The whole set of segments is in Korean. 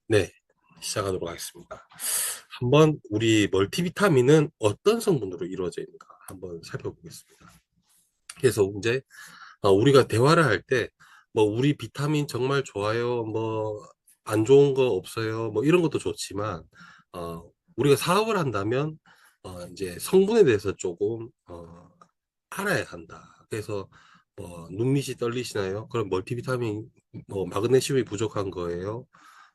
네, 시작하도록 하겠습니다. 한번 우리 멀티비타민은 어떤 성분으로 이루어져 있는가 한번 살펴보겠습니다. 그래서 이제 우리가 대화를 할 때 뭐 우리 비타민 정말 좋아요, 뭐 안 좋은 거 없어요, 뭐 이런 것도 좋지만 우리가 사업을 한다면 이제 성분에 대해서 조금 알아야 한다. 그래서 뭐 눈밑이 떨리시나요? 그럼 멀티비타민 뭐 마그네슘이 부족한 거예요.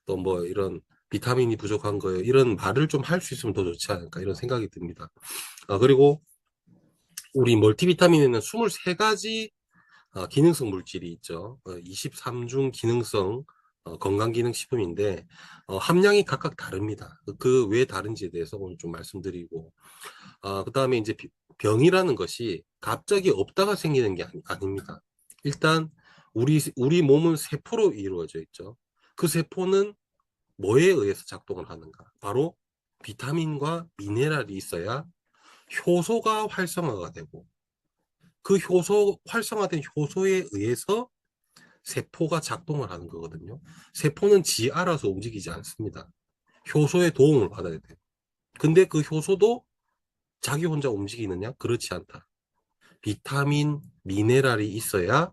또 뭐 이런 비타민이 부족한 거예요. 이런 말을 좀 할 수 있으면 더 좋지 않을까 이런 생각이 듭니다. 그리고 우리 멀티비타민에는 23가지 기능성 물질이 있죠. 23중 기능성 건강기능식품인데 함량이 각각 다릅니다. 그 왜 다른지에 대해서 오늘 좀 말씀드리고 그다음에 이제 병이라는 것이 갑자기 없다가 생기는 게 아닙니다. 일단 우리 몸은 세포로 이루어져 있죠. 그 세포는 뭐에 의해서 작동을 하는가? 바로 비타민과 미네랄이 있어야 효소가 활성화가 되고 그 효소 활성화된 효소에 의해서 세포가 작동을 하는 거거든요. 세포는 지 알아서 움직이지 않습니다. 효소의 도움을 받아야 돼요. 근데 그 효소도 자기 혼자 움직이느냐? 그렇지 않다. 비타민, 미네랄이 있어야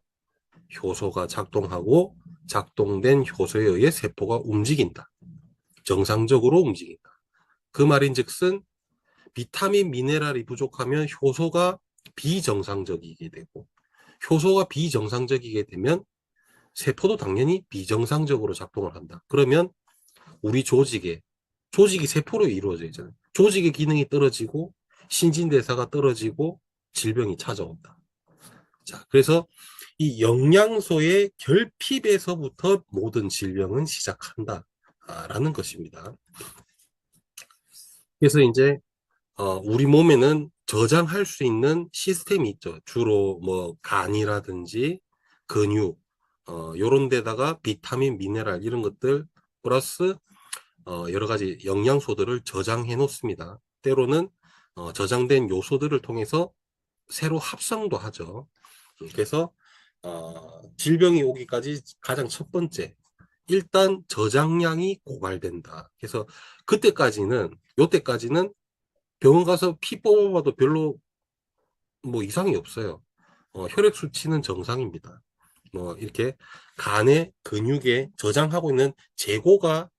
효소가 작동하고 작동된 효소에 의해 세포가 움직인다. 정상적으로 움직인다. 그 말인즉슨 비타민, 미네랄이 부족하면 효소가 비정상적이게 되고 효소가 비정상적이게 되면 세포도 당연히 비정상적으로 작동을 한다. 그러면 우리 조직이 세포로 이루어져 있잖아요. 조직의 기능이 떨어지고 신진대사가 떨어지고 질병이 찾아온다. 자, 그래서 이 영양소의 결핍에서부터 모든 질병은 시작한다. 라는 것입니다. 그래서 이제 우리 몸에는 저장할 수 있는 시스템이 있죠. 주로 뭐 간이라든지 근육, 요런 데다가 비타민, 미네랄 이런 것들 플러스 여러 가지 영양소들을 저장해 놓습니다. 때로는 저장된 요소들을 통해서 새로 합성도 하죠. 그래서 질병이 오기까지 가장 첫 번째, 일단 저장량이 고갈된다. 그래서 요때까지는 병원 가서 피 뽑아봐도 별로 뭐 이상이 없어요. 혈액 수치는 정상입니다. 뭐 이렇게 간에 근육에 저장하고 있는 재고가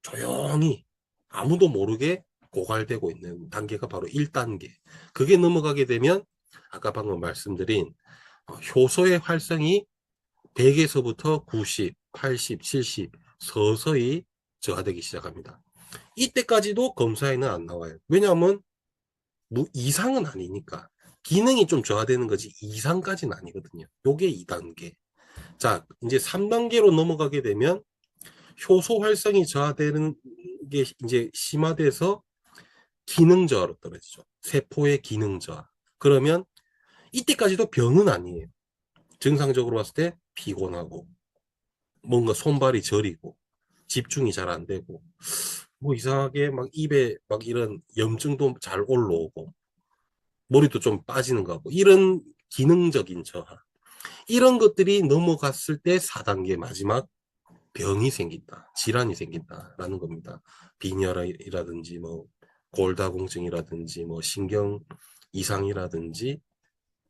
조용히 아무도 모르게 고갈되고 있는 단계가 바로 1단계. 그게 넘어가게 되면 아까 방금 말씀드린 효소의 활성이 100에서부터 90, 80, 70 서서히 저하되기 시작합니다. 이때까지도 검사에는 안 나와요. 왜냐하면 뭐 이상은 아니니까. 기능이 좀 저하되는 거지 이상까지는 아니거든요. 요게 2단계. 자, 이제 3단계로 넘어가게 되면 효소 활성이 저하되는 게 이제 심화돼서 기능 저하로 떨어지죠. 세포의 기능 저하. 그러면 이때까지도 병은 아니에요. 정상적으로 봤을 때 피곤하고 뭔가 손발이 저리고 집중이 잘 안 되고 뭐 이상하게 막 입에 막 이런 염증도 잘 올라오고 머리도 좀 빠지는 것 같고 이런 기능적인 저하 이런 것들이 넘어갔을 때 4단계 마지막 병이 생긴다 질환이 생긴다라는 겁니다. 빈혈이라든지 뭐 골다공증이라든지 뭐 신경 이상이라든지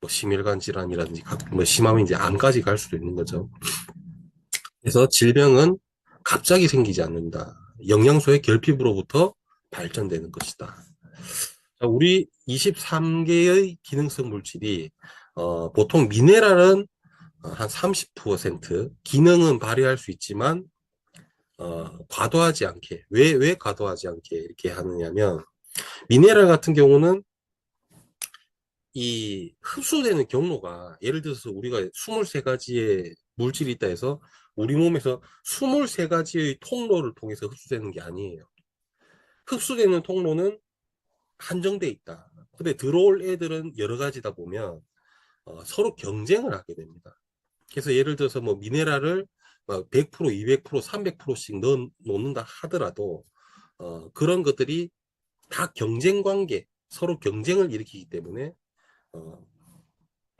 뭐 심혈관 질환이라든지 뭐 심하면 이제 암까지 갈 수도 있는 거죠. 그래서 질병은 갑자기 생기지 않는다. 영양소의 결핍으로부터 발전되는 것이다. 우리 23개의 기능성 물질이 보통 미네랄은 한 30% 기능은 발휘할 수 있지만 과도하지 않게 왜 과도하지 않게 이렇게 하느냐면 미네랄 같은 경우는 이 흡수되는 경로가 예를 들어서 우리가 23가지의 물질이 있다 해서 우리 몸에서 23가지의 통로를 통해서 흡수되는 게 아니에요. 흡수되는 통로는 한정돼 있다. 근데 들어올 애들은 여러 가지다 보면 서로 경쟁을 하게 됩니다. 그래서 예를 들어서 뭐 미네랄을 100%, 200%, 300%씩 넣어 놓는다 하더라도 그런 것들이 다 경쟁 관계, 서로 경쟁을 일으키기 때문에 어,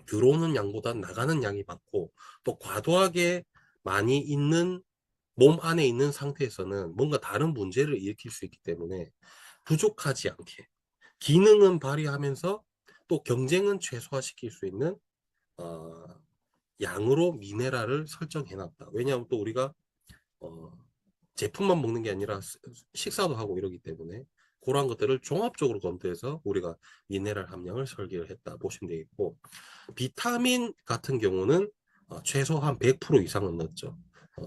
들어오는 양보다 나가는 양이 많고 또 과도하게 많이 있는 몸 안에 있는 상태에서는 뭔가 다른 문제를 일으킬 수 있기 때문에 부족하지 않게 기능은 발휘하면서 또 경쟁은 최소화시킬 수 있는 어, 양으로 미네랄을 설정해 놨다. 왜냐하면 또 우리가 어, 제품만 먹는 게 아니라 식사도 하고 이러기 때문에 그러한 것들을 종합적으로 검토해서 우리가 미네랄 함량을 설계를 했다 보시면 되겠고, 비타민 같은 경우는 최소한 100% 이상은 넣었죠.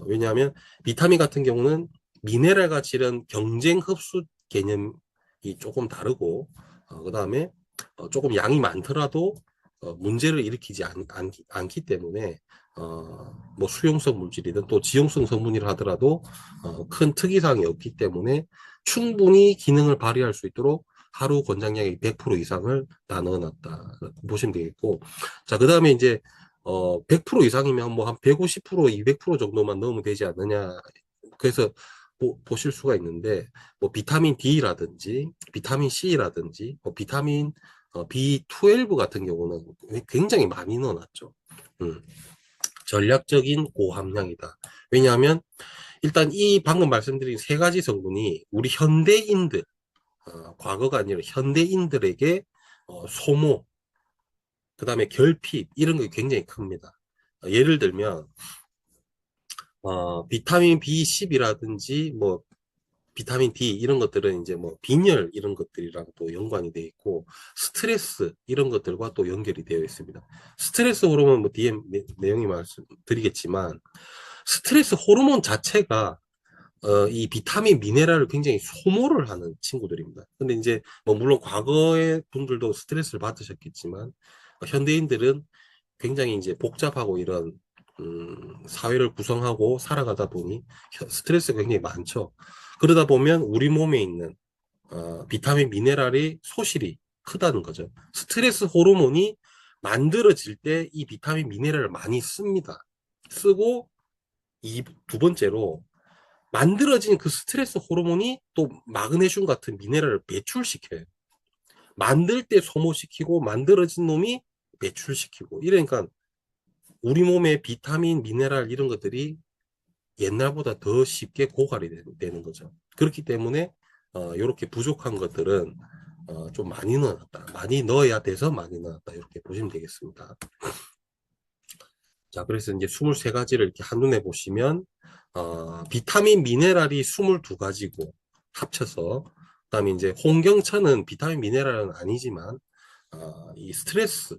왜냐하면 비타민 같은 경우는 미네랄과 질은 경쟁 흡수 개념이 조금 다르고, 그 다음에 조금 양이 많더라도 문제를 일으키지 않기 때문에 뭐 수용성 물질이든 또 지용성 성분이라 하더라도 큰 특이사항이 없기 때문에 충분히 기능을 발휘할 수 있도록 하루 권장량의 100% 이상을 다 넣어놨다 보시면 되겠고, 자, 그 다음에 이제 100% 이상이면 뭐 한 150%, 200% 정도만 넣으면 되지 않느냐. 그래서 보실 수가 있는데, 뭐 비타민 D라든지 비타민 C라든지 뭐 비타민 B12 같은 경우는 굉장히 많이 넣어놨죠. 음, 전략적인 고함량이다. 왜냐하면 일단 이 방금 말씀드린 세 가지 성분이 우리 현대인들, 과거가 아니라 현대인들에게 소모, 그 다음에 결핍, 이런 게 굉장히 큽니다. 예를 들면, 비타민 B10이라든지, 뭐, 비타민 D, 이런 것들은 이제 뭐, 빈혈, 이런 것들이랑 또 연관이 되어 있고, 스트레스, 이런 것들과 또 연결이 되어 있습니다. 스트레스 호르몬, 뭐, 뒤에 내용이 말씀드리겠지만, 스트레스 호르몬 자체가 이 비타민 미네랄을 굉장히 소모를 하는 친구들입니다. 근데 이제 뭐 물론 과거의 분들도 스트레스를 받으셨겠지만 현대인들은 굉장히 이제 복잡하고 이런 사회를 구성하고 살아가다 보니 스트레스가 굉장히 많죠. 그러다 보면 우리 몸에 있는 비타민 미네랄의 소실이 크다는 거죠. 스트레스 호르몬이 만들어질 때 이 비타민 미네랄을 많이 씁니다. 쓰고 두 번째로 만들어진 그 스트레스 호르몬이 또 마그네슘 같은 미네랄을 배출시켜요. 만들 때 소모시키고 만들어진 놈이 배출시키고 이러니까 우리 몸의 비타민, 미네랄 이런 것들이 옛날보다 더 쉽게 고갈이 되는 거죠. 그렇기 때문에 이렇게 부족한 것들은 좀 많이 넣어놨다. 많이 넣어야 돼서 많이 넣었다. 이렇게 보시면 되겠습니다. 자, 그래서 이제 23가지를 이렇게 한눈에 보시면, 비타민, 미네랄이 22가지고 합쳐서, 그다음에 이제 홍경천은 비타민, 미네랄은 아니지만, 이 스트레스에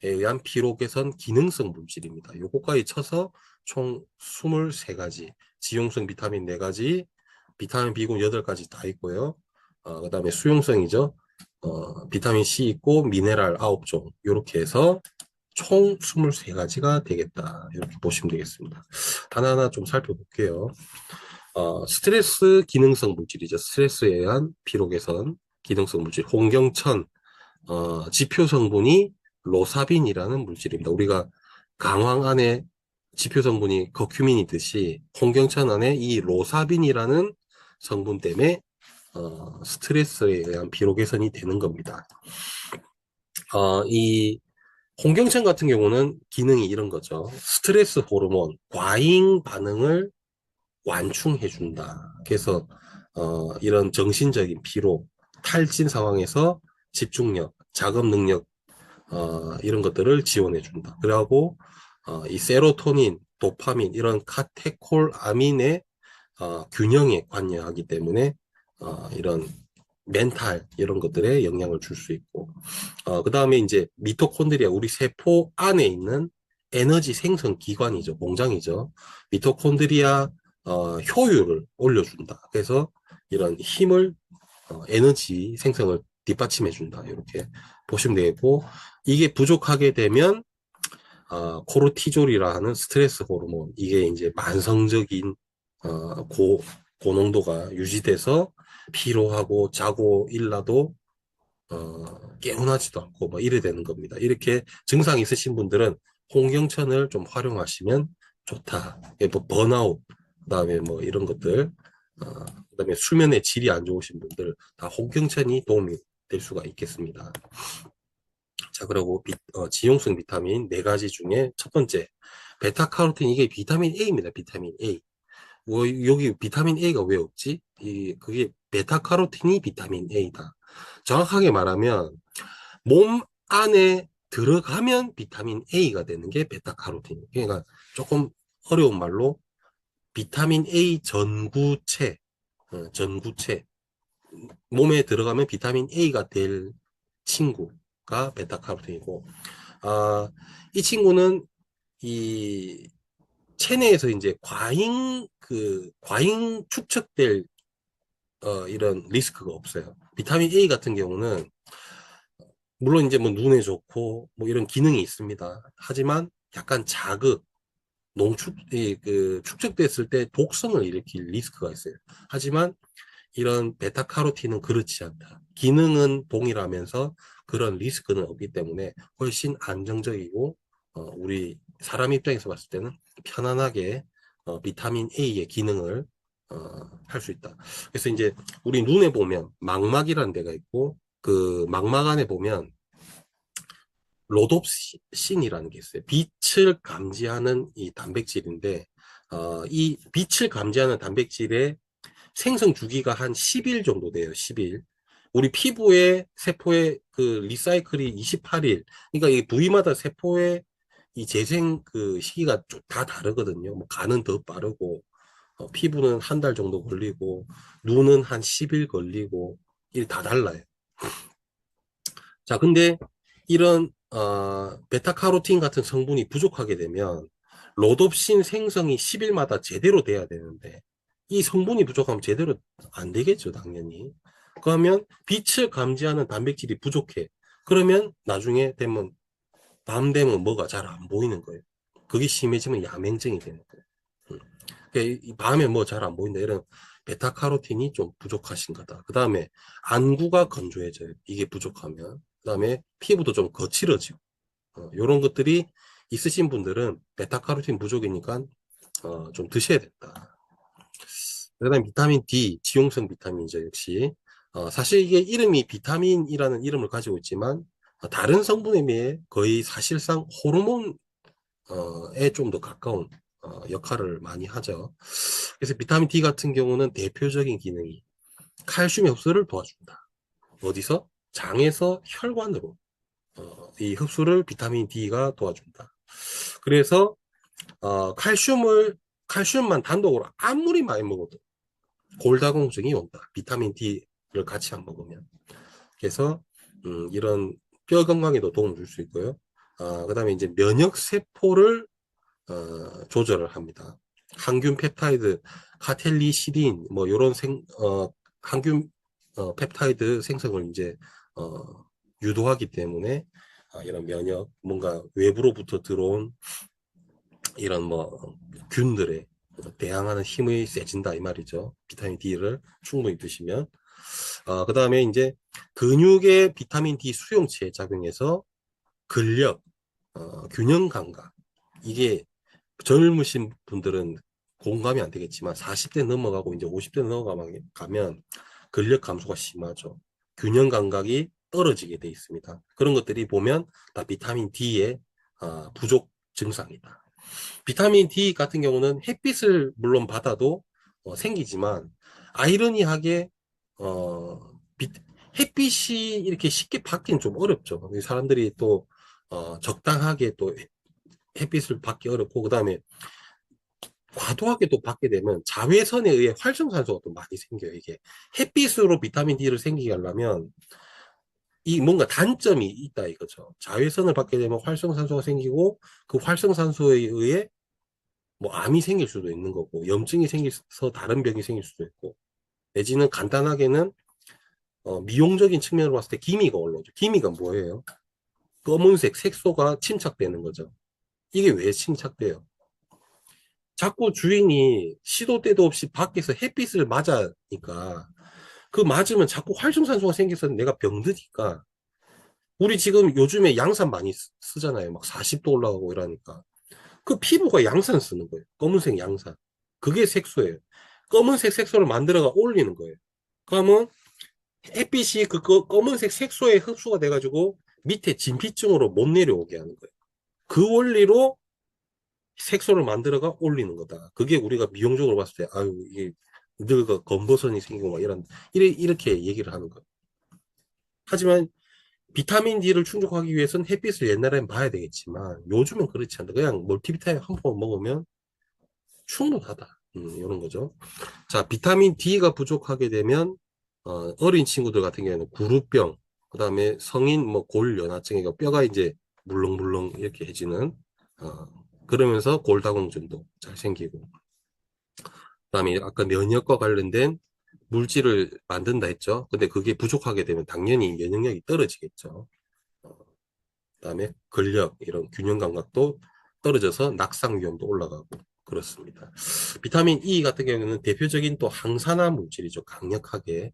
의한 피로 개선 기능성 물질입니다. 요거까지 쳐서 총 23가지, 지용성 비타민 4가지, 비타민 B군 8가지 다 있고요. 그다음에 수용성이죠. 비타민 C 있고 미네랄 9종, 요렇게 해서 총 23가지가 되겠다. 이렇게 보시면 되겠습니다. 하나하나 좀 살펴볼게요. 스트레스 기능성 물질이죠. 스트레스에 의한 피로 개선 기능성 물질. 홍경천, 지표 성분이 로사빈이라는 물질입니다. 우리가 강황 안에 지표 성분이 커큐민이듯이 홍경천 안에 이 로사빈이라는 성분 때문에 스트레스에 의한 피로 개선이 되는 겁니다. 이 홍경천 같은 경우는 기능이 이런 거죠. 스트레스 호르몬, 과잉 반응을 완충해준다. 그래서 이런 정신적인 피로, 탈진 상황에서 집중력, 작업 능력 이런 것들을 지원해준다. 그리고 이 세로토닌, 도파민 이런 카테콜아민의 균형에 관여하기 때문에 이런 멘탈 이런 것들에 영향을 줄 수 있고, 그 다음에 이제 미토콘드리아, 우리 세포 안에 있는 에너지 생성 기관이죠. 공장이죠. 미토콘드리아 효율을 올려준다. 그래서 이런 힘을 에너지 생성을 뒷받침해준다. 이렇게 보시면 되겠고, 이게 부족하게 되면 코르티졸이라 하는 스트레스 호르몬, 이게 이제 만성적인 고농도가 유지돼서 피로하고 자고 일나도 개운하지도 않고 뭐 이래 되는 겁니다. 이렇게 증상이 있으신 분들은 홍경천을 좀 활용하시면 좋다. 뭐 번아웃, 그다음에 뭐 이런 것들, 그다음에 수면의 질이 안 좋으신 분들 다 홍경천이 도움이 될 수가 있겠습니다. 자, 그리고 지용성 비타민 4가지 중에 첫 번째 베타카로틴, 이게 비타민 A입니다. 비타민 A. 여기 비타민 A가 왜 없지? 그게 베타카로틴이 비타민 A다. 정확하게 말하면 몸 안에 들어가면 비타민 A가 되는 게 베타카로틴. 그러니까 조금 어려운 말로 비타민 A 전구체, 전구체. 몸에 들어가면 비타민 A가 될 친구가 베타카로틴이고, 아, 이 친구는 이 체내에서 이제 과잉 축적될 이런 리스크가 없어요. 비타민 A 같은 경우는 물론 이제 뭐 눈에 좋고 뭐 이런 기능이 있습니다. 하지만 약간 자극, 축적됐을 때 독성을 일으킬 리스크가 있어요. 하지만 이런 베타카로틴은 그렇지 않다. 기능은 동일하면서 그런 리스크는 없기 때문에 훨씬 안정적이고 우리 사람 입장에서 봤을 때는 편안하게 비타민 A의 기능을 할 수 있다. 그래서 이제 우리 눈에 보면 망막이라는 데가 있고 그 망막 안에 보면 로놉신이라는 게 있어요. 빛을 감지하는 이 단백질인데 이 빛을 감지하는 단백질의 생성 주기가 한 10일 정도 돼요. 10일. 우리 피부의 세포의 그 리사이클이 28일. 그러니까 이 부위마다 세포의 이 재생 그 시기가 다 다르거든요. 뭐 간은 더 빠르고 피부는 한 달 정도 걸리고 눈은 한 10일 걸리고 이게 다 달라요. 자, 근데 이런 베타카로틴 같은 성분이 부족하게 되면 로놉신 생성이 10일마다 제대로 돼야 되는데 이 성분이 부족하면 제대로 안 되겠죠, 당연히. 그러면 빛을 감지하는 단백질이 부족해. 그러면 나중에 되면 밤 되면 뭐가 잘 안 보이는 거예요. 그게 심해지면 야맹증이 되는 거예요. 음. 그러니까 이 밤에 뭐 잘 안 보인다 이런 베타카로틴이 좀 부족하신 거다. 그 다음에 안구가 건조해져요. 이게 부족하면. 그 다음에 피부도 좀 거칠어지고 이런 것들이 있으신 분들은 베타카로틴 부족이니까 좀 드셔야 된다. 그다음에 비타민 D, 지용성 비타민이죠, 역시. 사실 이게 이름이 비타민이라는 이름을 가지고 있지만 다른 성분에 비해 거의 사실상 호르몬에 좀 더 가까운 역할을 많이 하죠. 그래서 비타민 D 같은 경우는 대표적인 기능이 칼슘 흡수를 도와준다. 어디서? 장에서 혈관으로 이 흡수를 비타민 D가 도와준다. 그래서 칼슘만 단독으로 아무리 많이 먹어도 골다공증이 온다. 비타민 D를 같이 안 먹으면. 그래서 이런 뼈 건강에도 도움을 줄 수 있고요. 그다음에 이제 면역 세포를 조절을 합니다. 항균 펩타이드, 카텔리시딘 뭐 이런 항균 펩타이드 생성을 이제 어, 유도하기 때문에 이런 면역 뭔가 외부로부터 들어온 이런 뭐 균들에 대항하는 힘이 세진다 이 말이죠. 비타민 D를 충분히 드시면 그 다음에 이제 근육의 비타민 D 수용체에 작용해서 근력, 균형 감각 이게 젊으신 분들은 공감이 안 되겠지만 40대 넘어가고 이제 50대 넘어가면 근력 감소가 심하죠. 균형 감각이 떨어지게 돼 있습니다. 그런 것들이 보면 다 비타민 D의 부족 증상이다. 비타민 D 같은 경우는 햇빛을 물론 받아도 생기지만 아이러니하게 어, 햇빛이 이렇게 쉽게 받기는 좀 어렵죠. 사람들이 또 적당하게 또 햇빛을 받기 어렵고 그다음에 과도하게 또 받게 되면 자외선에 의해 활성산소가 또 많이 생겨요. 이게 햇빛으로 비타민 D를 생기게 하려면 이 뭔가 단점이 있다 이거죠. 자외선을 받게 되면 활성산소가 생기고 그 활성산소에 의해 뭐 암이 생길 수도 있는 거고 염증이 생겨서 다른 병이 생길 수도 있고 내지는 간단하게는 미용적인 측면으로 봤을 때 기미가 올라오죠. 기미가 뭐예요? 검은색 색소가 침착되는 거죠. 이게 왜 침착돼요? 자꾸 주인이 시도 때도 없이 밖에서 햇빛을 맞으니까 그 맞으면 자꾸 활성산소가 생겨서 내가 병드니까 우리 지금 요즘에 양산 많이 쓰잖아요. 막 40도 올라가고 이러니까 그 피부가 양산 쓰는 거예요. 검은색 양산. 그게 색소예요. 검은색 색소를 만들어가 올리는 거예요. 그러면 햇빛이 그 검은색 색소에 흡수가 돼가지고 밑에 진피층으로 못 내려오게 하는 거예요. 그 원리로 색소를 만들어가 올리는 거다. 그게 우리가 미용적으로 봤을 때, 아유, 이게 늙어 검버선이 생기고 막 이렇게 얘기를 하는 거예요. 하지만 비타민 D를 충족하기 위해서는 햇빛을 옛날엔 봐야 되겠지만 요즘은 그렇지 않다. 그냥 멀티비타민 한 번 먹으면 충분하다. 이런 거죠. 자, 비타민 D가 부족하게 되면 어린 친구들 같은 경우에는 구루병, 그다음에 성인 뭐 골연화증, 뼈가 이제 물렁물렁 이렇게 해지는 어, 그러면서 골다공증도 잘 생기고, 그다음에 아까 면역과 관련된 물질을 만든다 했죠. 근데 그게 부족하게 되면 당연히 면역력이 떨어지겠죠. 그다음에 근력, 이런 균형 감각도 떨어져서 낙상 위험도 올라가고 그렇습니다. 비타민 E 같은 경우는 대표적인 또 항산화 물질이죠. 강력하게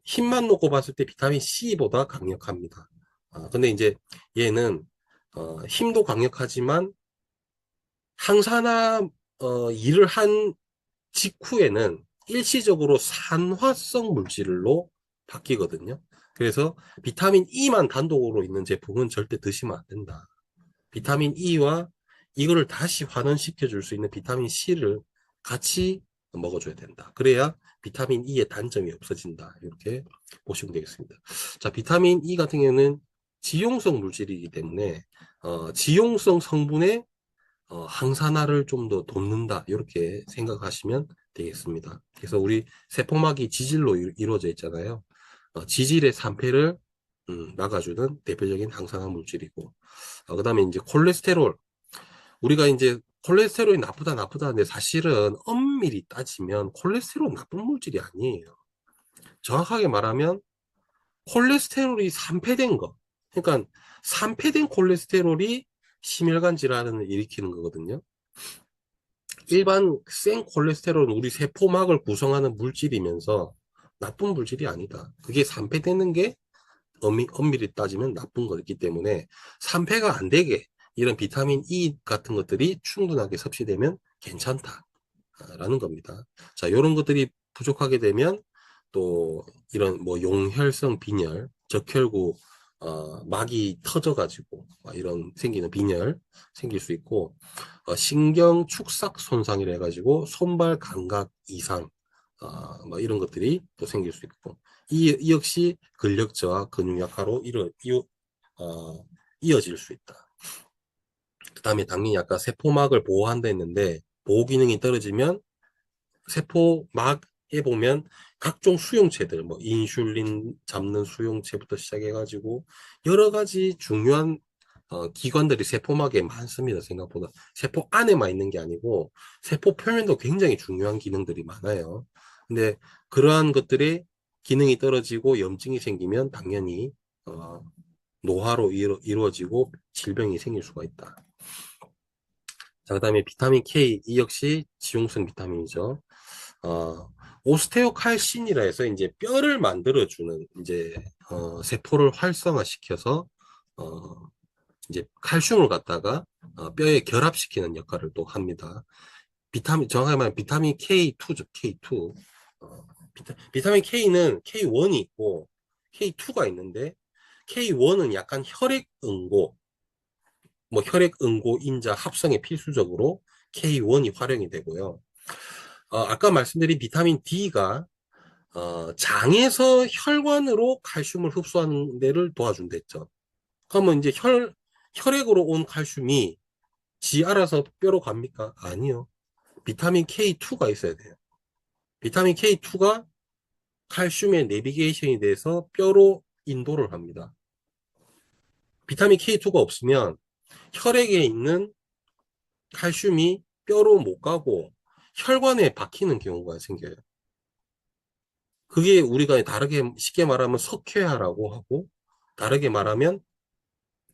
힘만 놓고 봤을 때 비타민 C보다 강력합니다. 근데 이제 얘는 힘도 강력하지만 항산화 일을 한 직후에는 일시적으로 산화성 물질로 바뀌거든요. 그래서 비타민 E만 단독으로 있는 제품은 절대 드시면 안 된다. 비타민 E와 이거를 다시 환원시켜 줄 수 있는 비타민 C를 같이 먹어줘야 된다. 그래야 비타민 E의 단점이 없어진다. 이렇게 보시면 되겠습니다. 자, 비타민 E 같은 경우는 지용성 물질이기 때문에 지용성 성분의 항산화를 좀 더 돕는다. 이렇게 생각하시면 되겠습니다. 그래서 우리 세포막이 지질로 이루어져 있잖아요. 지질의 산패를 막아주는 대표적인 항산화 물질이고, 그다음에 이제 콜레스테롤. 우리가 이제 콜레스테롤이 나쁘다 하는데 사실은 엄밀히 따지면 콜레스테롤은 나쁜 물질이 아니에요. 정확하게 말하면 콜레스테롤이 산패된 거. 그러니까 산패된 콜레스테롤이 심혈관 질환을 일으키는 거거든요. 일반 생 콜레스테롤은 우리 세포막을 구성하는 물질이면서 나쁜 물질이 아니다. 그게 산패되는 게 엄밀히 따지면 나쁜 거기 때문에 산패가 안 되게 이런 비타민 E 같은 것들이 충분하게 섭취되면 괜찮다라는 겁니다. 자, 이런 것들이 부족하게 되면 또 이런 뭐 용혈성 빈혈, 적혈구 막이 터져가지고 이런 생기는 빈혈 생길 수 있고, 신경 축삭 손상이라 해가지고 손발 감각 이상 뭐 이런 것들이 또 생길 수 있고, 이 역시 근력 저하, 근육 약화로 이어질 수 있다. 그 다음에 당연히 아까 세포막을 보호한다 했는데 보호 기능이 떨어지면 세포막에 보면 각종 수용체들, 뭐 인슐린 잡는 수용체부터 시작해가지고 여러 가지 중요한 기관들이 세포막에 많습니다. 생각보다 세포 안에만 있는 게 아니고 세포 표면도 굉장히 중요한 기능들이 많아요. 근데 그러한 것들이 기능이 떨어지고 염증이 생기면 당연히 노화로 이루어지고 질병이 생길 수가 있다. 자, 그다음에 비타민 K, 이 역시 지용성 비타민이죠. 오스테오칼신이라 해서 이제 뼈를 만들어주는 이제 세포를 활성화시켜서 어, 이제 칼슘을 갖다가 뼈에 결합시키는 역할을 또 합니다. 정확하게 말하면 비타민 K2죠, K2. 비타민 K는 K1이 있고 K2가 있는데, K1은 약간 혈액응고, 뭐 혈액응고 인자 합성에 필수적으로 K1이 활용이 되고요. 아까 말씀드린 비타민 D가 장에서 혈관으로 칼슘을 흡수하는 데를 도와준댔죠. 그러면 이제 혈액으로 온 칼슘이 지 알아서 뼈로 갑니까? 아니요. 비타민 K2가 있어야 돼요. 비타민 K2가 칼슘의 내비게이션이 돼서 뼈로 인도를 합니다. 비타민 K2가 없으면 혈액에 있는 칼슘이 뼈로 못 가고 혈관에 박히는 경우가 생겨요. 그게 우리가 다르게 쉽게 말하면 석회화라고 하고, 다르게 말하면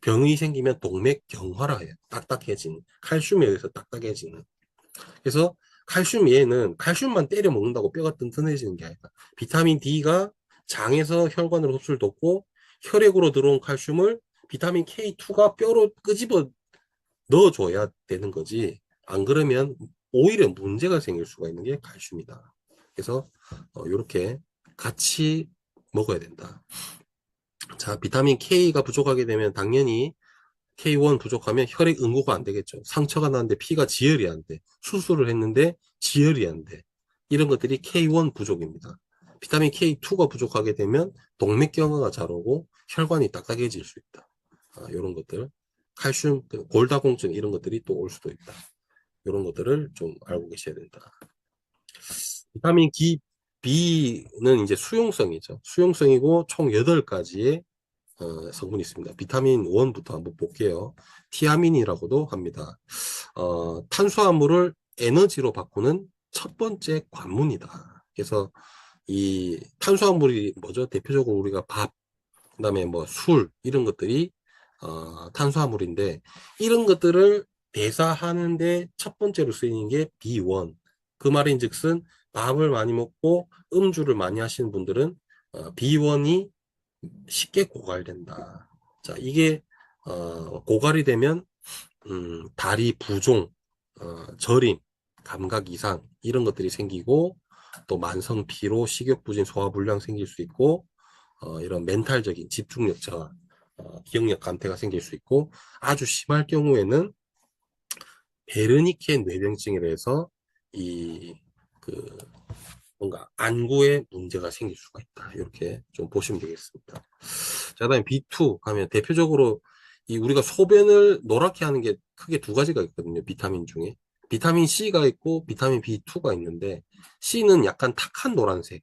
병이 생기면 동맥경화라 해요. 딱딱해지는. 칼슘에 의해서 딱딱해지는. 그래서 칼슘 얘는 칼슘만 때려 먹는다고 뼈가 튼튼해지는 게 아니다. 비타민 D가 장에서 혈관으로 흡수를 돕고 혈액으로 들어온 칼슘을 비타민 K2가 뼈로 끄집어 넣어줘야 되는 거지. 안 그러면 오히려 문제가 생길 수가 있는 게 칼슘이다. 그래서 이렇게 같이 먹어야 된다. 자, 비타민 K가 부족하게 되면 당연히 K1 부족하면 혈액 응고가 안 되겠죠. 상처가 났는데 피가 지혈이 안 돼. 수술을 했는데 지혈이 안 돼. 이런 것들이 K1 부족입니다. 비타민 K2가 부족하게 되면 동맥경화가 잘 오고 혈관이 딱딱해질 수 있다. 이런 것들. 칼슘, 골다공증 이런 것들이 또 올 수도 있다. 이런 것들을 좀 알고 계셔야 된다. 비타민 B는 이제 수용성이죠. 수용성이고 총 8가지의 성분이 있습니다. 비타민 1부터 한번 볼게요. 티아민이라고도 합니다. 탄수화물을 에너지로 바꾸는 첫 번째 관문이다. 그래서 이 탄수화물이 뭐죠? 대표적으로 우리가 밥, 그다음에 뭐 술 이런 것들이 탄수화물인데 이런 것들을 대사하는데 첫 번째로 쓰이는 게 B1. 그 말인즉슨 밥을 많이 먹고 음주를 많이 하시는 분들은 B1이 쉽게 고갈된다. 자, 이게 고갈이 되면 다리 부종, 저림, 감각 이상 이런 것들이 생기고 또 만성 피로, 식욕 부진, 소화 불량 생길 수 있고 이런 멘탈적인 집중력 저하, 기억력 감퇴가 생길 수 있고 아주 심할 경우에는 베르니케 뇌병증이라 해서 이그 뭔가 안구에 문제가 생길 수가 있다. 이렇게 좀 보시면 되겠습니다. 자, 그다음에 B2 하면 대표적으로 이 우리가 소변을 노랗게 하는 게 크게 두 가지가 있거든요. 비타민 중에. 비타민 C가 있고 비타민 B2가 있는데 C는 약간 탁한 노란색.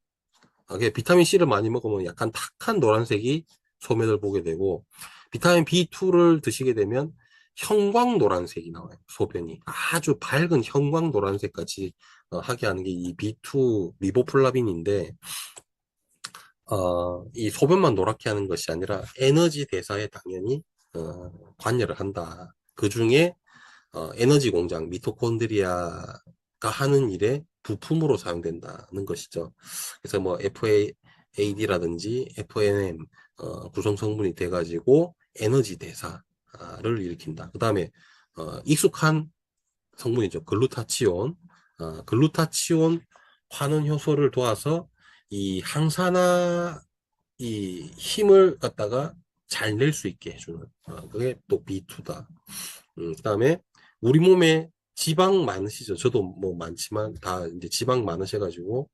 비타민 C를 많이 먹으면 약간 탁한 노란색이 소변을 보게 되고 비타민 B2를 드시게 되면 형광 노란색이 나와요. 소변이 아주 밝은 형광 노란색 같이 하게 하는 게 이 B2 리보플라빈인데 이 소변만 노랗게 하는 것이 아니라 에너지 대사에 당연히 관여를 한다. 그 중에 에너지 공장 미토콘드리아가 하는 일에 부품으로 사용된다는 것이죠. 그래서 뭐 FAAD라든지 FNM 구성 성분이 돼가지고 에너지 대사를 일으킨다. 그 다음에 익숙한 성분이죠. 글루타치온. 글루타치온 환원 효소를 도와서 이 항산화 이 힘을 갖다가 잘 낼 수 있게 해주는 그게 또 B2다. 그다음에 우리 몸에 지방 많으시죠. 저도 뭐 많지만 다 이제 지방 많으셔가지고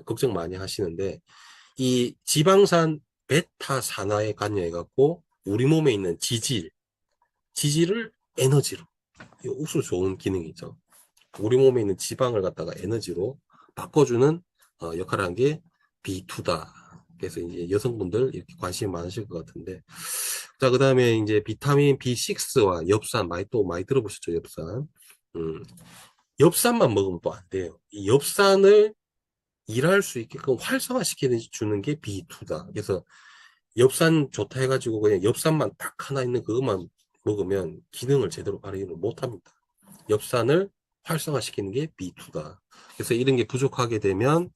걱정 많이 하시는데 이 지방산 베타 산화에 관여해갖고 우리 몸에 있는 지질을 에너지로 이 옥수 좋은 기능이죠. 우리 몸에 있는 지방을 갖다가 에너지로 바꿔주는 역할을 한 게 B2다. 그래서 이제 여성분들 이렇게 관심이 많으실 것 같은데. 자, 그 다음에 이제 비타민 B6와 엽산, 많이 들어보셨죠, 엽산. 음, 엽산만 먹으면 또 안 돼요. 이 엽산을 일할 수 있게끔 활성화시켜 주는 게 B2다. 그래서 엽산 좋다 해가지고 그냥 엽산만 딱 하나 있는 그것만 먹으면 기능을 제대로 발휘를 못 합니다. 엽산을 활성화시키는 게 B2다. 그래서 이런 게 부족하게 되면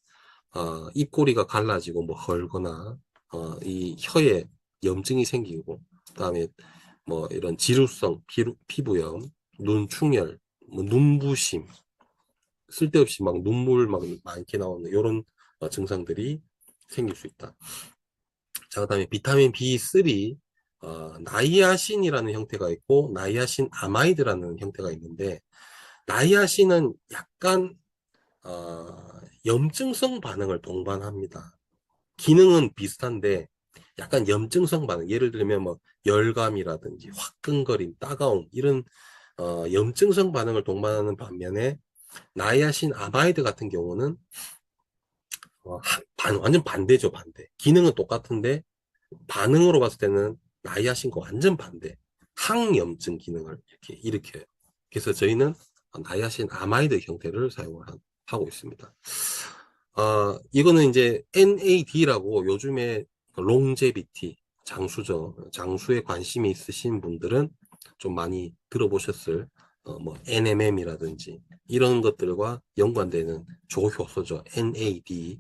입꼬리가 갈라지고 뭐 헐거나 이 혀에 염증이 생기고 그다음에 뭐 이런 지루성 피부염, 눈충혈, 뭐 눈부심, 쓸데없이 막 눈물 막 많게 나오는 이런 증상들이 생길 수 있다. 자, 그다음에 비타민 B3 나이아신이라는 형태가 있고 나이아신 아마이드라는 형태가 있는데 나이아신은 약간 염증성 반응을 동반합니다. 기능은 비슷한데 약간 염증성 반응, 예를 들면 뭐 열감이라든지 화끈거림, 따가움 이런 염증성 반응을 동반하는 반면에 나이아신 아마이드 같은 경우는 완전 반대죠, 반대. 기능은 똑같은데 반응으로 봤을 때는 나이아신과 완전 반대. 항염증 기능을 이렇게 일으켜요. 그래서 저희는 나이아신 아마이드 형태를 사용을 하고 있습니다. 이거는 이제 NAD라고 요즘에 롱제비티, 장수죠. 장수에 관심이 있으신 분들은 좀 많이 들어보셨을 뭐 NMM이라든지 이런 것들과 연관되는 조효소죠. NAD의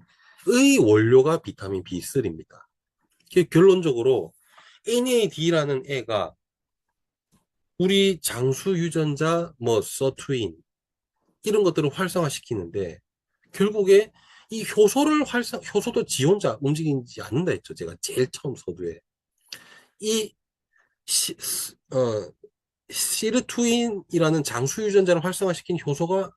원료가 비타민 B3입니다. 결론적으로 NAD라는 애가 우리 장수 유전자, 뭐 서투인 이런 것들을 활성화시키는데 결국에 이 효소도 지 혼자 움직이지 않는다 했죠. 제가 제일 처음 서두에. 이 시, 어, 시르투인이라는 장수 유전자를 활성화시킨 효소가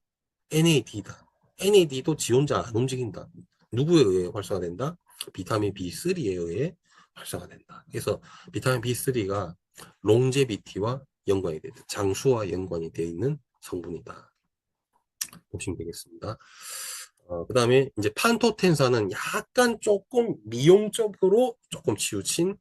NAD다. NAD도 지 혼자 안 움직인다. 누구에 의해 활성화된다? 비타민 B3에 의해 활성화된다. 그래서 비타민 B3가 롱제비티와 연관이 돼 있다. 장수와 연관이 되어 있는 성분이다. 보시면 되겠습니다. 그 다음에 이제 판토텐산은 약간 조금 미용적으로 조금 치우친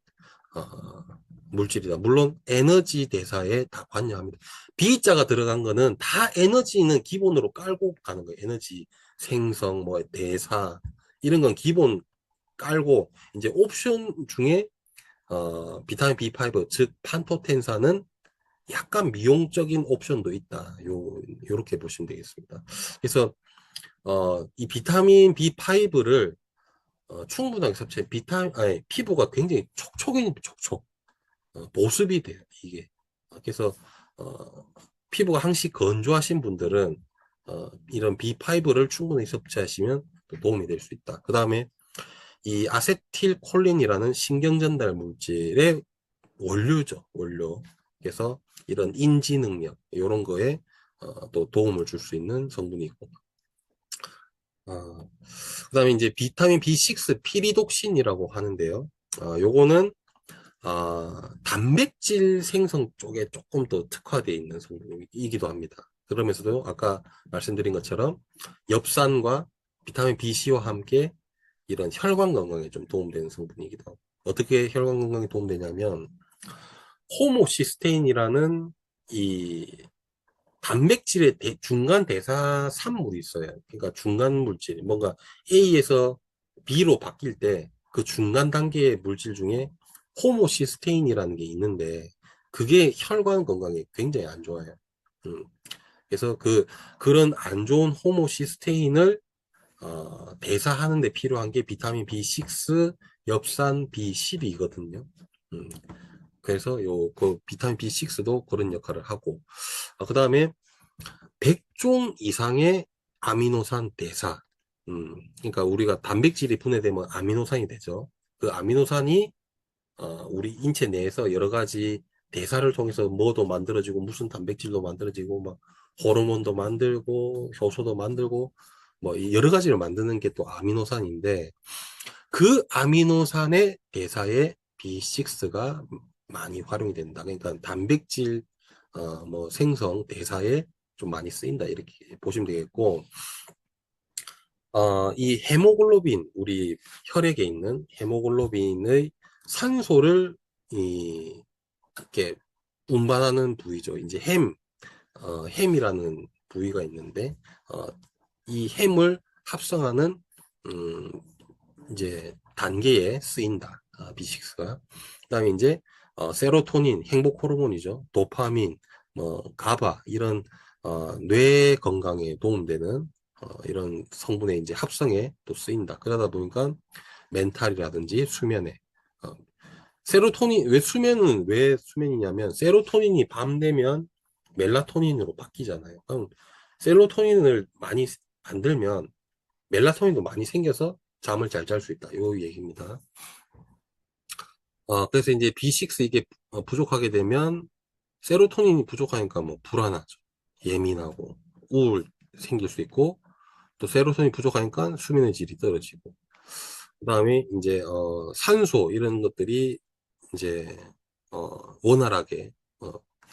어, 물질이다. 물론 에너지 대사에 다 관여합니다. B자가 들어간 거는 다 에너지는 기본으로 깔고 가는 거예요. 에너지 생성, 뭐 대사 이런 건 기본 깔고 이제 옵션 중에 비타민 B5 즉 판토텐산은 약간 미용적인 옵션도 있다. 요렇게 보시면 되겠습니다. 그래서 이 비타민 B5를 충분하게 섭취해 아니 피부가 굉장히 촉촉 보습이 돼요, 이게. 그래서, 어, 피부가 항시 건조하신 분들은, 이런 B5를 충분히 섭취하시면 도움이 될 수 있다. 그 다음에 이 아세틸콜린이라는 신경전달 물질의 원료죠, 원료. 그래서 이런 인지 능력, 이런 거에 또 도움을 줄 수 있는 성분이고. 그 다음에 이제 비타민 B6 피리독신이라고 하는데요. 요거는 단백질 생성 쪽에 조금 더 특화되어 있는 성분이기도 합니다. 그러면서도 아까 말씀드린 것처럼 엽산과 비타민 BC와 함께 이런 혈관 건강에 좀 도움되는 성분이기도 하고 어떻게 혈관 건강에 도움되냐면 호모시스테인이라는 이 단백질의 중간 대사 산물이 있어요. 그러니까 중간 물질, 뭔가 A에서 B로 바뀔 때 그 중간 단계의 물질 중에 호모시스테인이라는 게 있는데 그게 혈관 건강에 굉장히 안 좋아요. 음. 그래서 그런 안 좋은 호모시스테인을 대사하는 데 필요한 게 비타민 B6, 엽산 B12거든요. 그래서 그 비타민 B6도 그런 역할을 하고, 그 다음에 100종 이상의 아미노산 대사. 그러니까 우리가 단백질이 분해되면 아미노산이 되죠. 그 아미노산이 우리 인체 내에서 여러 가지 대사를 통해서 뭐도 만들어지고 무슨 단백질도 만들어지고 막 호르몬도 만들고 효소도 만들고 뭐 여러 가지를 만드는 게 또 아미노산인데 그 아미노산의 대사에 B6가 많이 활용이 된다. 그러니까 단백질 뭐 생성 대사에 좀 많이 쓰인다 이렇게 보시면 되겠고 이 헤모글로빈 우리 혈액에 있는 헤모글로빈의 산소를 이렇게 운반하는 부위죠. 이제 햄이라는 부위가 있는데 어, 이 햄을 합성하는 음, 이제 단계에 쓰인다. B6가. 그다음에 이제 세로토닌 행복 호르몬이죠. 도파민, 뭐 가바 이런 뇌 건강에 도움되는 이런 성분의 이제 합성에 또 쓰인다. 그러다 보니까 멘탈이라든지 수면에 세로토닌 왜 수면이냐면 세로토닌이 밤 되면 멜라토닌으로 바뀌잖아요. 그럼 세로토닌을 많이 만들면 멜라토닌도 많이 생겨서 잠을 잘 잘 수 있다. 요 얘기입니다. 그래서 이제 B6 이게 부족하게 되면 세로토닌이 부족하니까 뭐 불안하죠. 예민하고 우울 생길 수 있고 또 세로토닌이 부족하니까 수면의 질이 떨어지고 그다음에 이제 산소 이런 것들이 이제 원활하게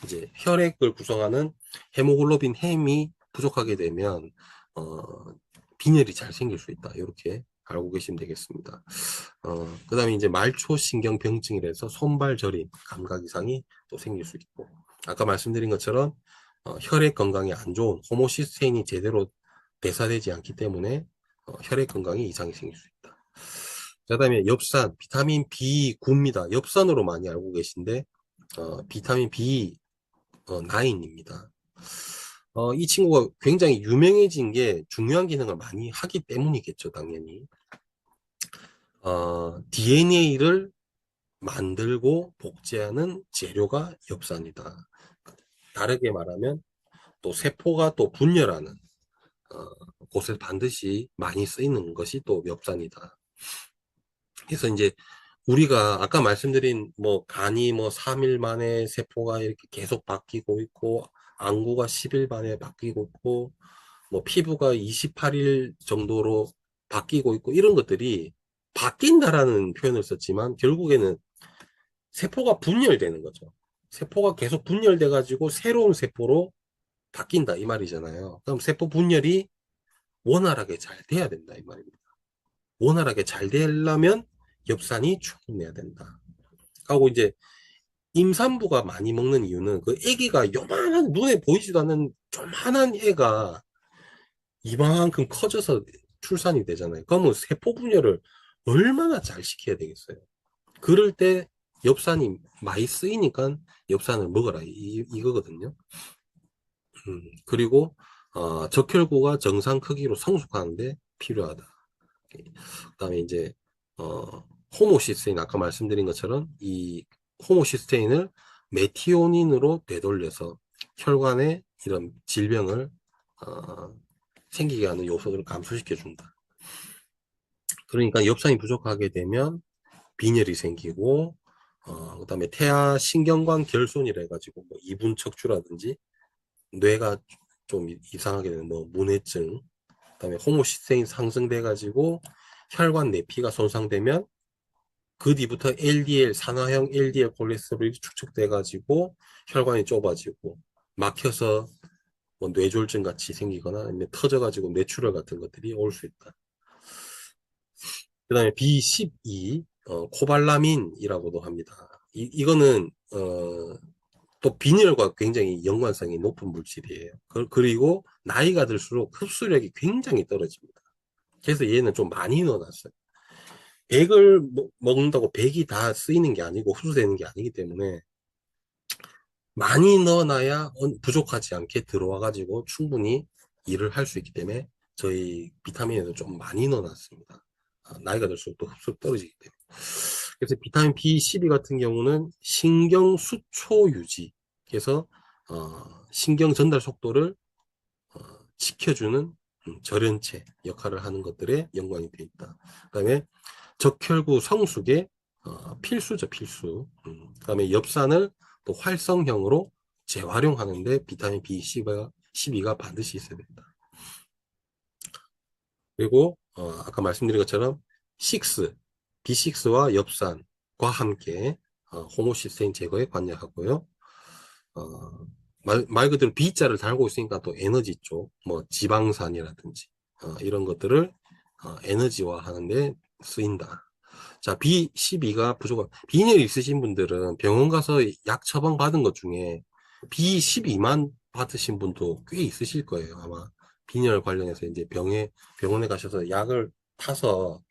이제 혈액을 구성하는 헤모글로빈 햄이 부족하게 되면 어, 빈혈이 잘 생길 수 있다. 이렇게 알고 계시면 되겠습니다. 그다음에 이제 말초신경병증이라서 손발 저림, 감각 이상이 또 생길 수 있고 아까 말씀드린 것처럼 혈액 건강에 안 좋은 호모시스테인이 제대로 대사되지 않기 때문에 혈액 건강에 이상이 생길 수 있다. 그다음에 엽산, 비타민 B9입니다. 엽산으로 많이 알고 계신데 비타민 B9입니다. 이 친구가 굉장히 유명해진 게 중요한 기능을 많이 하기 때문이겠죠, 당연히. DNA를 만들고 복제하는 재료가 엽산이다. 다르게 말하면 또 세포가 또 분열하는 곳에 반드시 많이 쓰이는 것이 또 엽산이다. 그래서 이제 우리가 아까 말씀드린 뭐 간이 뭐 3일 만에 세포가 이렇게 계속 바뀌고 있고 안구가 10일 만에 바뀌고 있고 뭐 피부가 28일 정도로 바뀌고 있고 이런 것들이 바뀐다라는 표현을 썼지만 결국에는 세포가 분열되는 거죠. 세포가 계속 분열돼 가지고 새로운 세포로 바뀐다 이 말이잖아요. 그럼 세포 분열이 원활하게 잘 돼야 된다 이 말입니다. 원활하게 잘 되려면 엽산이 충분해야 된다. 하고 이제 임산부가 많이 먹는 이유는 그 아기가 요만한 눈에 보이지도 않는 조만한 애가 이만큼 커져서 출산이 되잖아요. 그러면 세포 분열을 얼마나 잘 시켜야 되겠어요. 그럴 때 엽산이 많이 쓰이니까 엽산을 먹어라 이거거든요. 그리고 적혈구가 정상 크기로 성숙하는데 필요하다. 그다음에 이제 어, 호모시스테인 아까 말씀드린 것처럼 이 호모시스테인을 메티오닌으로 되돌려서 혈관에 이런 질병을 어, 생기게 하는 요소들을 감소시켜 준다. 그러니까 엽산이 부족하게 되면 빈혈이 생기고 그다음에 태아 신경관 결손이라 해가지고 뭐 이분 척추라든지 뇌가 좀 이상하게 되는 뭐 문해증, 그다음에 호모시스테인 상승돼 가지고 혈관 내피가 손상되면 그 뒤부터 LDL 산화형 LDL 콜레스테롤이 축적돼 가지고 혈관이 좁아지고 막혀서 뭐 뇌졸중 같이 생기거나 아니면 터져 가지고 뇌출혈 같은 것들이 올 수 있다. 그다음에 B12 코발라민이라고도 합니다. 이거는 또 빈혈과 굉장히 연관성이 높은 물질이에요. 그리고 나이가 들수록 흡수력이 굉장히 떨어집니다. 그래서 얘는 좀 많이 넣어놨어요. 100을 먹는다고 100이 다 쓰이는 게 아니고 흡수되는 게 아니기 때문에 많이 넣어놔야 부족하지 않게 들어와가지고 충분히 일을 할 수 있기 때문에 저희 비타민에도 좀 많이 넣어놨습니다. 나이가 들수록 또 흡수력 떨어지기 때문에. 그래서 비타민 B12 같은 경우는 신경 수초 유지, 그래서 신경 전달 속도를 어, 지켜주는 절연체 역할을 하는 것들에 연관이 되어 있다. 그다음에 적혈구 성숙에 필수죠, 필수. 그다음에 엽산을 또 활성형으로 재활용하는데 비타민 B12가 반드시 있어야 된다. 그리고 아까 말씀드린 것처럼 6, B6와 엽산과 함께 호모시스테인 제거에 관여하고요. 어, 말 그대로 B자를 달고 있으니까 또 에너지 쪽, 뭐 지방산이라든지 이런 것들을 에너지화 하는데 쓰인다. 자, B12가 부족한, 빈혈 있으신 분들은 병원 가서 약 처방 받은 것 중에 B12만 받으신 분도 꽤 있으실 거예요. 아마 빈혈 관련해서 이제 병원에 가셔서 약을 타서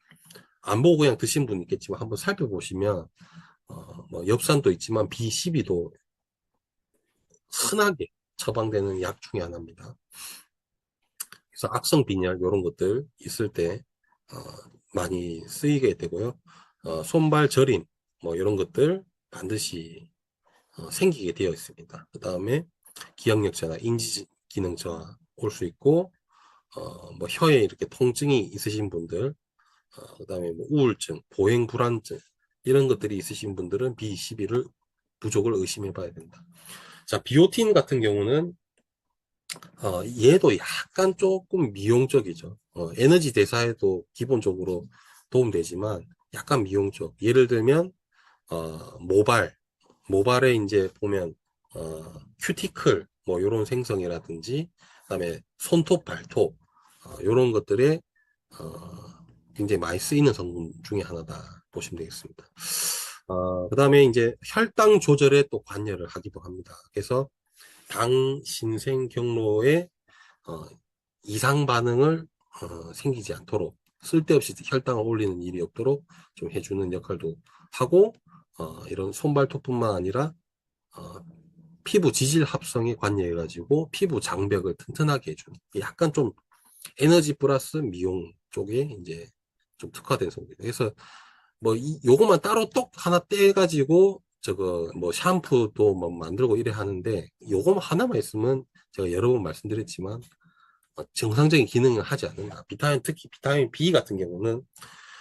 안 보고 그냥 드신 분 있겠지만 한번 살펴보시면, 뭐 엽산도 있지만 B12도 흔하게 처방되는 약 중에 하나입니다. 그래서 악성 빈혈 이런 것들 있을 때 어, 많이 쓰이게 되고요. 손발 저림 뭐 이런 것들 반드시 생기게 되어 있습니다. 그 다음에 기억력 저하, 인지 기능 저하 올 수 있고 뭐 혀에 이렇게 통증이 있으신 분들, 그 다음에 뭐 우울증, 보행 불안증 이런 것들이 있으신 분들은 B12를 부족을 의심해 봐야 된다. 자, 비오틴 같은 경우는 얘도 약간 조금 미용적이죠. 에너지 대사에도 기본적으로 도움되지만 약간 미용적. 예를 들면 모발에 이제 보면 큐티클 뭐 이런 생성이라든지 그다음에 손톱, 발톱 이런 것들에 굉장히 많이 쓰이는 성분 중에 하나다 보시면 되겠습니다. 그다음에 이제 혈당 조절에 또 관여를 하기도 합니다. 그래서 당 신생 경로에 어, 이상 반응을 생기지 않도록 쓸데없이 혈당을 올리는 일이 없도록 좀 해주는 역할도 하고 이런 손발톱뿐만 아니라 어, 피부 지질 합성에 관여해가지고 피부 장벽을 튼튼하게 해주는 약간 좀 에너지 플러스 미용 쪽에 이제 좀 특화된 성분. 그래서 뭐 요거만 따로 똑 하나 떼가지고 저거 뭐 샴푸도 뭐 만들고 이래 하는데 요거 하나만 있으면 제가 여러 번 말씀드렸지만 정상적인 기능을 하지 않는다. 특히 비타민 B 같은 경우는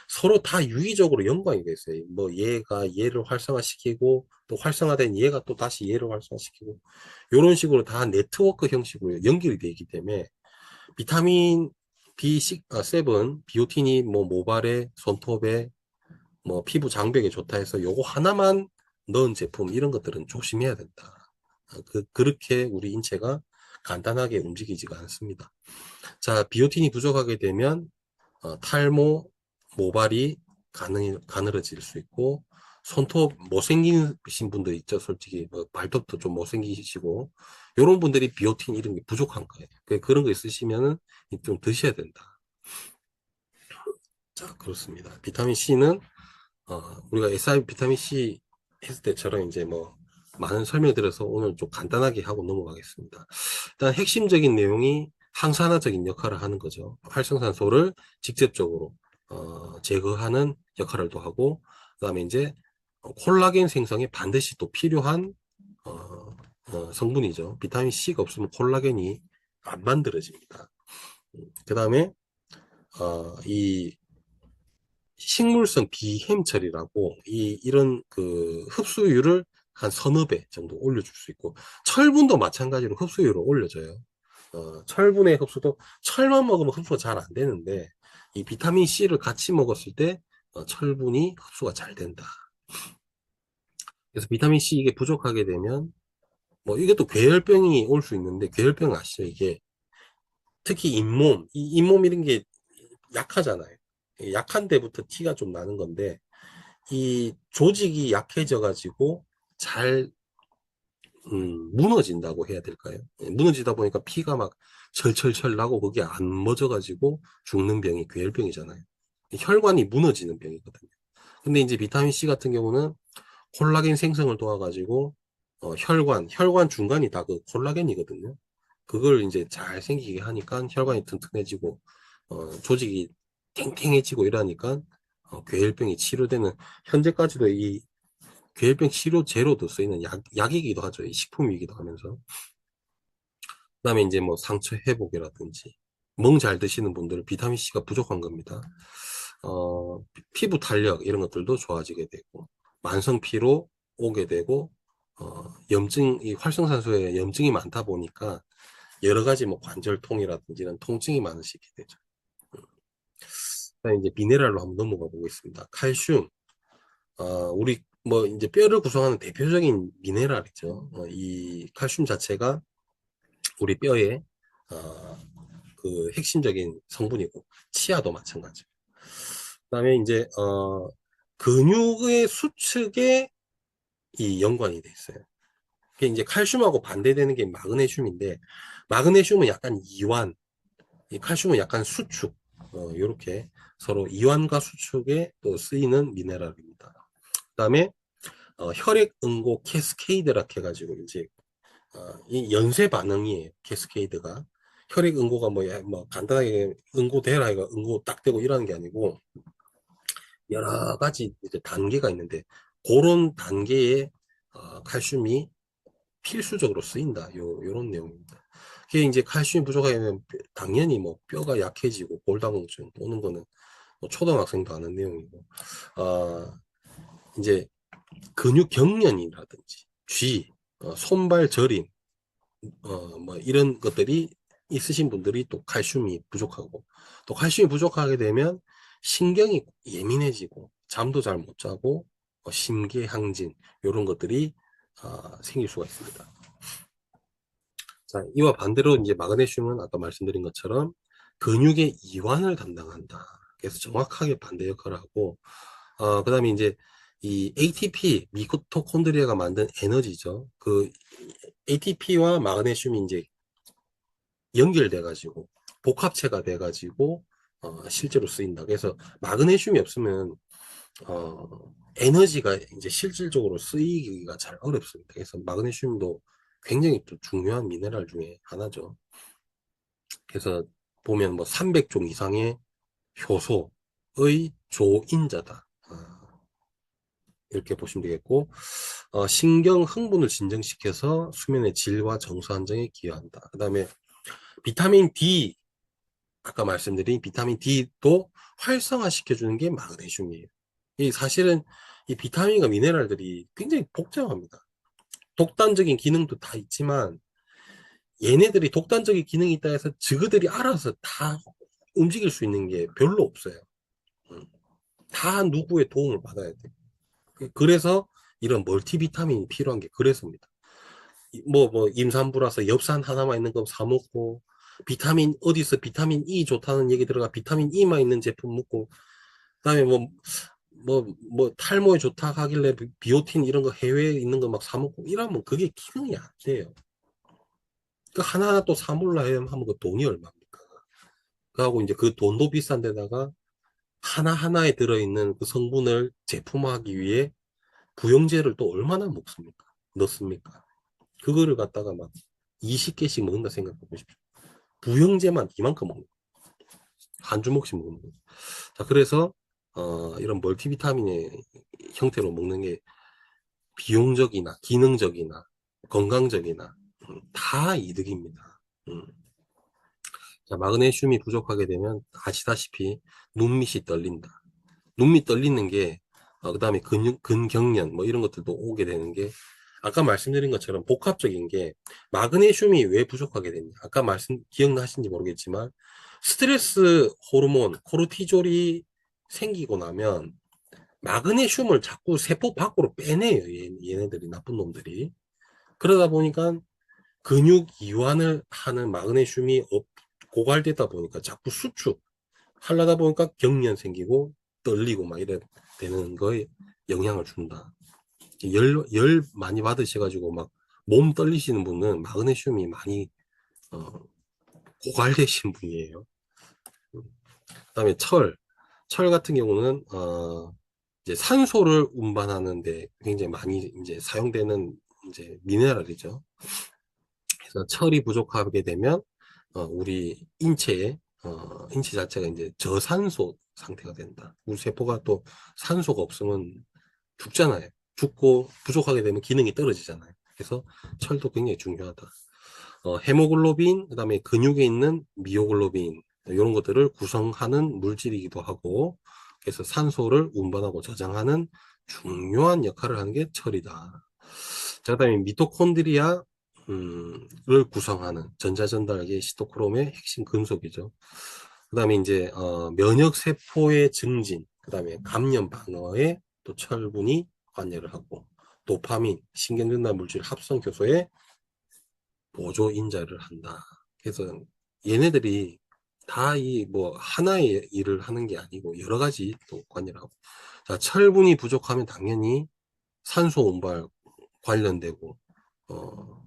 서로 다 유기적으로 연관이 돼 있어요. 뭐 얘가 얘를 활성화시키고 또 활성화된 얘가 또 다시 얘를 활성화시키고 이런 식으로 다 네트워크 형식으로 연결이 되어 있기 때문에 비타민 B7, 비오틴이 뭐 모발에, 손톱에, 뭐 피부 장벽에 좋다 해서 요거 하나만 넣은 제품 이런 것들은 조심해야 된다. 그렇게 우리 인체가 간단하게 움직이지가 않습니다. 자, 비오틴이 부족하게 되면 탈모, 모발이 가늘어질 수 있고 손톱 못생기신 분들 있죠. 솔직히 뭐 발톱도 좀 못생기시고 이런 분들이 비오틴 이런 게 부족한 거예요. 그런 거 있으시면은 좀 드셔야 된다. 자, 그렇습니다. 비타민 C는 우리가 SIB 비타민 C 했을 때처럼 이제 뭐 많은 설명 드려서 오늘 좀 간단하게 하고 넘어가겠습니다. 일단 핵심적인 내용이 항산화적인 역할을 하는 거죠. 활성산소를 직접적으로 제거하는 역할을 또 하고, 그다음에 이제 콜라겐 생성에 반드시 또 필요한 성분이죠. 비타민 C가 없으면 콜라겐이 안 만들어집니다. 그다음에 이 식물성 비햄 처리라고 이런 그 흡수율을 한 서너 배 정도 올려줄 수 있고 철분도 마찬가지로 흡수율을 올려줘요. 철분의 흡수도 철만 먹으면 흡수가 잘 안 되는데 이 비타민 C를 같이 먹었을 때 철분이 흡수가 잘 된다. 그래서 비타민 C 이게 부족하게 되면 뭐 이것도 괴혈병이 올 수 있는데 괴혈병 아시죠? 이게 특히 잇몸 이런 게 약하잖아요. 약한 데부터 티가 좀 나는 건데 이 조직이 약해져 가지고 잘 무너진다고 해야 될까요? 무너지다 보니까 피가 막 철철철 나고 그게 안 멎어 가지고 죽는 병이 괴혈병이잖아요. 혈관이 무너지는 병이거든요. 근데 이제 비타민 C 같은 경우는 콜라겐 생성을 도와가지고 혈관 중간이 다 그 콜라겐이거든요. 그걸 이제 잘 생기게 하니까 혈관이 튼튼해지고 조직이 탱탱해지고 이러니까 괴혈병이 치료되는 현재까지도 이 괴혈병 치료제로도 쓰이는 약이기도 하죠. 이 식품이기도 하면서. 그다음에 이제 뭐 상처 회복이라든지 멍 잘 드시는 분들은 비타민 C가 부족한 겁니다. 피부 탄력 이런 것들도 좋아지게 되고 만성 피로 오게 되고 이 활성산소에 염증이 많다 보니까 여러 가지 뭐 관절통이라든지 이런 통증이 많으시게 되죠. 그다음에 이제 미네랄로 한번 넘어가 보겠습니다. 칼슘, 우리 뭐 이제 뼈를 구성하는 대표적인 미네랄이죠. 이 칼슘 자체가 우리 뼈에 그 핵심적인 성분이고 치아도 마찬가지. 그다음에 이제 근육의 수축에 이 연관이 돼 있어요. 그게 이제 칼슘하고 반대되는 게 마그네슘인데 마그네슘은 약간 이완, 이 칼슘은 약간 수축. 이렇게 서로 이완과 수축에 또 쓰이는 미네랄입니다. 그다음에 혈액 응고 캐스케이드라 해가지고 이제 이 연쇄 반응이에요. 캐스케이드가 혈액 응고가 뭐 간단하게 응고되라 이거 응고 딱 되고 이러는 게 아니고 여러 가지 이제 단계가 있는데 그런 단계에 칼슘이 필수적으로 쓰인다. 요런 내용입니다. 그게 이제 칼슘이 부족하면 당연히 뭐 뼈가 약해지고 골다공증 오는 거는 뭐 초등학생도 아는 내용이고 이제 근육 경련이라든지 쥐, 손발 저림 뭐 이런 것들이 있으신 분들이 또 칼슘이 부족하고 또 칼슘이 부족하게 되면 신경이 예민해지고 잠도 잘 못 자고 심계항진 이런 것들이 생길 수가 있습니다. 자, 이와 반대로 이제 마그네슘은 아까 말씀드린 것처럼 근육의 이완을 담당한다. 그래서 정확하게 반대 역할을 하고, 그 다음에 이제 이 ATP, 미토콘드리아가 만든 에너지죠. 그 ATP와 마그네슘이 이제 연결돼가지고 복합체가 돼가지고 실제로 쓰인다. 그래서 마그네슘이 없으면 에너지가 이제 실질적으로 쓰이기가 잘 어렵습니다. 그래서 마그네슘도 굉장히 또 중요한 미네랄 중에 하나죠. 그래서 보면 뭐 300종 이상의 효소의 조인자다. 이렇게 보시면 되겠고, 신경 흥분을 진정시켜서 수면의 질과 정서 안정에 기여한다. 그 다음에 비타민 D 아까 말씀드린 비타민 D도 활성화시켜주는 게 마그네슘이에요. 이 사실은 이 비타민과 미네랄들이 굉장히 복잡합니다. 독단적인 기능도 다 있지만 얘네들이 독단적인 기능이 있다 해서 저그들이 알아서 다 움직일 수 있는 게 별로 없어요. 음. 다 누구의 도움을 받아야 돼. 그래서 이런 멀티비타민이 필요한 게 그래서입니다. 임산부라서 엽산 하나만 있는 거 사 먹고, 비타민, 어디서 비타민 E 좋다는 얘기 들어가 비타민 E만 있는 제품 먹고, 그다음에 탈모에 좋다 하길래 비오틴 이런 거 해외에 있는 거 막 사 먹고, 이러면 그게 기능이 안 돼요. 그 하나하나 또 사 몰라 하면 그 돈이 얼마입니까? 그하고 이제 그 돈도 비싼 데다가 하나하나에 들어있는 그 성분을 제품화하기 위해 부영제를 또 얼마나 먹습니까? 넣습니까? 그거를 갖다가 막 20개씩 먹는다 생각해 보십시오. 부영제만 이만큼 먹는 한 주먹씩 먹는 거예요. 자, 그래서 이런 멀티비타민의 형태로 먹는 게 비용적이나 기능적이나 건강적이나 다 이득입니다. 음. 자, 마그네슘이 부족하게 되면 아시다시피 눈밑이 떨린다. 눈밑 떨리는 게 그다음에 근경련 뭐 이런 것들도 오게 되는 게 아까 말씀드린 것처럼 복합적인 게 마그네슘이 왜 부족하게 됐냐. 아까 기억나신지 모르겠지만 스트레스 호르몬 코르티졸이 생기고 나면 마그네슘을 자꾸 세포 밖으로 빼내요. 얘네들이 나쁜 놈들이. 그러다 보니까 근육 이완을 하는 마그네슘이 고갈되다 보니까 자꾸 수축 하려다 보니까 경련 생기고 떨리고 막 이래 되는 거에 영향을 준다. 열 많이 받으셔가지고 막 몸 떨리시는 분은 마그네슘이 많이 어, 고갈되신 분이에요. 그다음에 철 같은 경우는 이제 산소를 운반하는데 굉장히 많이 이제 사용되는 이제 미네랄이죠. 그래서 철이 부족하게 되면 우리 인체 자체가 이제 저산소 상태가 된다. 우리 세포가 또 산소가 없으면 죽잖아요. 죽고 부족하게 되면 기능이 떨어지잖아요. 그래서 철도 굉장히 중요하다. 헤모글로빈, 그다음에 근육에 있는 미오글로빈 이런 것들을 구성하는 물질이기도 하고, 그래서 산소를 운반하고 저장하는 중요한 역할을 하는 게 철이다. 자, 그다음에 미토콘드리아 를 구성하는 전자전달계 시토크롬의 핵심 금속이죠. 그다음에 이제 면역 세포의 증진, 그다음에 감염 방어에 또 철분이 관여를 하고, 도파민, 신경전달 물질 합성 효소에 보조 인자를 한다. 그래서 얘네들이 다 이 뭐 하나의 일을 하는 게 아니고 여러 가지 또 관여를 하고. 자, 철분이 부족하면 당연히 산소 운반 관련되고, 어,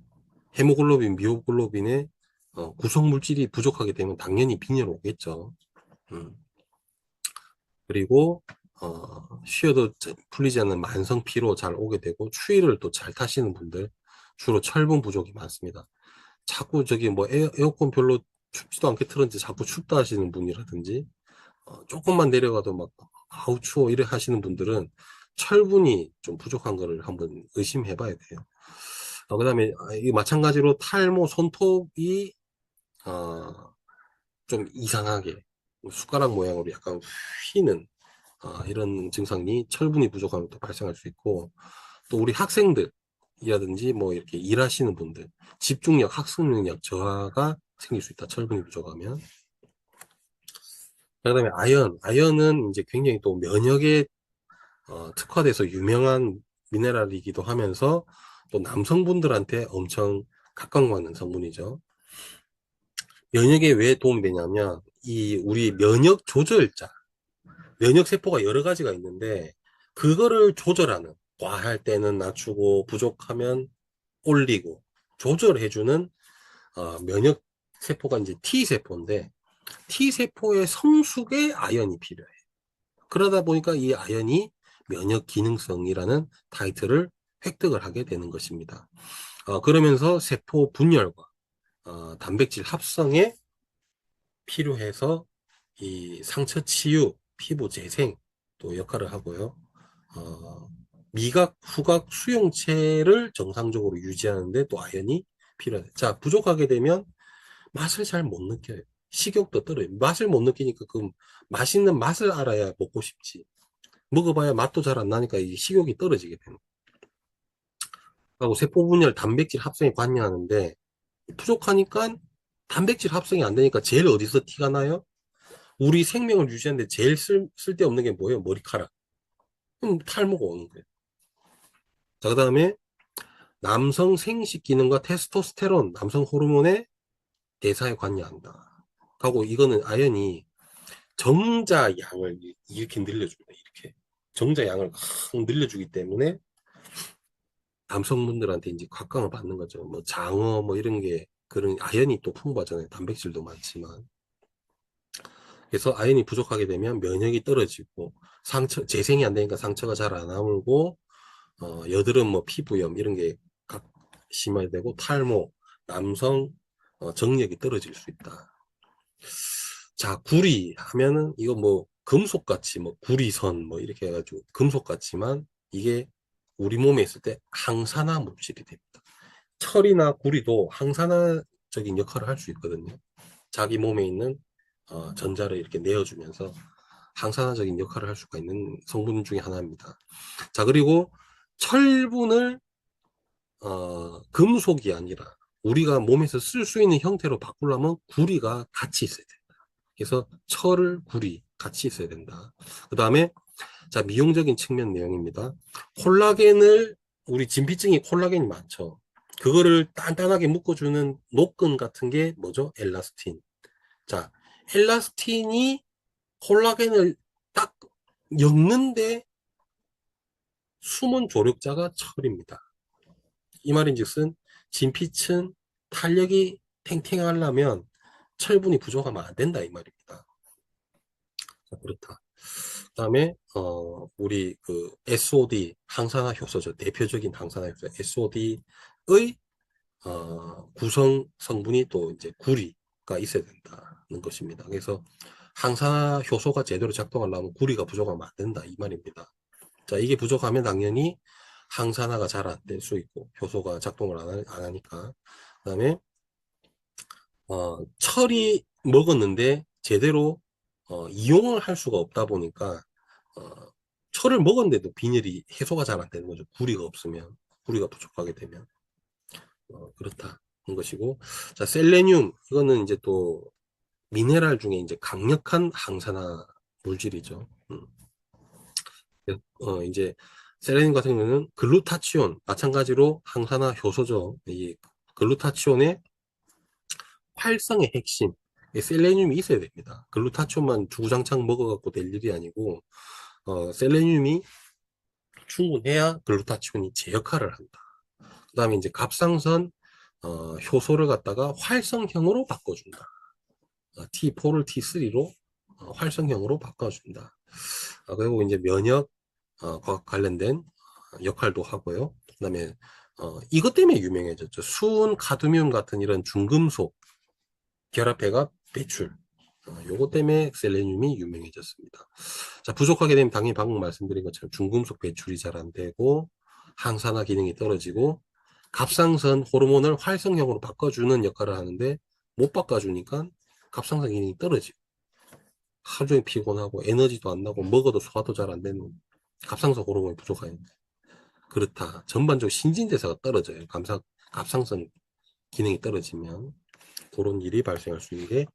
헤모글로빈, 미오글로빈의 구성 물질이 부족하게 되면 당연히 빈혈 오겠죠. 음. 그리고 쉬어도 풀리지 않는 만성 피로 잘 오게 되고, 추위를 또 잘 타시는 분들 주로 철분 부족이 많습니다. 자꾸 저기 뭐 에어컨 별로 춥지도 않게 틀었는데 자꾸 춥다 하시는 분이라든지, 조금만 내려가도 막 아우 추워 이래 하시는 분들은 철분이 좀 부족한 거를 한번 의심해 봐야 돼요. 그다음에 이 마찬가지로 탈모 손톱이 좀 이상하게 숟가락 모양으로 약간 휘는 이런 증상이 철분이 부족하면 또 발생할 수 있고, 또 우리 학생들이라든지 뭐 이렇게 일하시는 분들 집중력, 학습 능력 저하가 생길 수 있다. 철분이 부족하면. 그다음에 아연은 이제 굉장히 또 면역에 특화돼서 유명한 미네랄이기도 하면서 또 남성분들한테 엄청 각광받는 성분이죠. 면역에 왜 도움되냐면 이 우리 면역 조절자, 면역 세포가 여러 가지가 있는데 그거를 조절하는, 과할 때는 낮추고 부족하면 올리고 조절해주는 면역 세포가 이제 T 세포인데, T 세포의 성숙에 아연이 필요해. 그러다 보니까 이 아연이 면역 기능성이라는 타이틀을 획득을 하게 되는 것입니다. 그러면서 세포 분열과 단백질 합성에 필요해서 이 상처 치유, 피부 재생 또 역할을 하고요. 미각, 후각, 수용체를 정상적으로 유지하는데 또 아연이 필요해요. 자, 부족하게 되면 맛을 잘 못 느껴요. 식욕도 떨어요. 맛을 못 느끼니까 그 맛있는 맛을 알아야 먹고 싶지. 먹어봐야 맛도 잘 안 나니까 이 식욕이 떨어지게 되는 거고, 세포분열 단백질 합성에 관여하는데 부족하니까 단백질 합성이 안 되니까 제일 어디서 티가 나요? 우리 생명을 유지하는데 제일 쓸데없는 게 뭐예요? 머리카락. 그럼 탈모가 오는 거예요. 자, 그 다음에 남성 생식 기능과 테스토스테론, 남성 호르몬의 대사에 관여한다. 하고 이거는 아연이 정자 양을 이렇게 늘려줍니다. 이렇게. 정자 양을 확 늘려주기 때문에 남성분들한테 이제 각광을 받는 거죠. 뭐 장어 뭐 이런 게 그런 아연이 또 풍부하잖아요. 단백질도 많지만. 그래서 아연이 부족하게 되면 면역이 떨어지고 상처 재생이 안 되니까 상처가 잘 안 아물고 여드름 뭐 피부염 이런 게 심하게 되고 탈모, 남성 정력이 떨어질 수 있다. 자, 구리 하면은 이거 뭐 금속같이 뭐 구리선 뭐 이렇게 해가지고 금속같지만 이게 우리 몸에 있을 때 항산화 물질이 됩니다. 철이나 구리도 항산화적인 역할을 할 수 있거든요. 자기 몸에 있는 전자를 이렇게 내어주면서 항산화적인 역할을 할 수가 있는 성분 중에 하나입니다. 자, 그리고 철분을 금속이 아니라 우리가 몸에서 쓸 수 있는 형태로 바꾸려면 구리가 같이 있어야 된다. 그래서 철, 구리 같이 있어야 된다. 그 다음에 자, 미용적인 측면 내용입니다. 콜라겐을 우리 진피층이 콜라겐이 많죠. 그거를 단단하게 묶어주는 노끈 같은 게 뭐죠? 엘라스틴. 자, 엘라스틴이 콜라겐을 딱 엮는데 숨은 조력자가 철입니다. 이 말인즉슨 진피층 탄력이 탱탱하려면 철분이 부족하면 안 된다 이 말입니다. 자, 그렇다. 그다음에 우리 그 SOD 항산화 효소죠. 대표적인 항산화 효소 SOD의 구성 성분이 또 이제 구리가 있어야 된다는 것입니다. 그래서 항산화 효소가 제대로 작동하려면 구리가 부족하면 안 된다 이 말입니다. 자, 이게 부족하면 당연히 항산화가 잘 안 될 수 있고 효소가 작동을 안 하니까. 그다음에 철이 먹었는데 제대로 이용을 할 수가 없다 보니까 어, 철을 먹었는데도 빈혈이 해소가 잘 안 되는 거죠. 구리가 없으면 구리가 부족하게 되면 그렇다는 것이고. 자, 셀레늄 이거는 이제 또 미네랄 중에 이제 강력한 항산화 물질이죠. 이제 셀레늄 같은 경우는 글루타치온 마찬가지로 항산화 효소죠. 이 글루타치온의 활성의 핵심 셀레늄이 있어야 됩니다. 글루타치온만 주구장창 먹어갖고 될 일이 아니고 셀레늄이 충분해야 글루타치온이 제 역할을 한다. 그 다음에 이제 갑상선 효소를 갖다가 활성형으로 바꿔준다. T4를 T3로 활성형으로 바꿔준다. 그리고 이제 면역 과학 관련된 역할도 하고요. 그다음에 이것 때문에 유명해졌죠. 수은, 카드뮴 같은 이런 중금속 결합해가 배출. 요것 때문에 셀레늄이 유명해졌습니다. 자, 부족하게 되면 당연히 방금 말씀드린 것처럼 중금속 배출이 잘 안 되고 항산화 기능이 떨어지고 갑상선 호르몬을 활성형으로 바꿔주는 역할을 하는데 못 바꿔주니까 갑상선 기능이 떨어지고 하루 종일 피곤하고 에너지도 안 나고 먹어도 소화도 잘 안 되는 갑상선 호르몬이 부족하니까 그렇다. 전반적으로 신진대사가 떨어져요. 갑상선 기능이 떨어지면 그런 일이 발생할 수 있는 게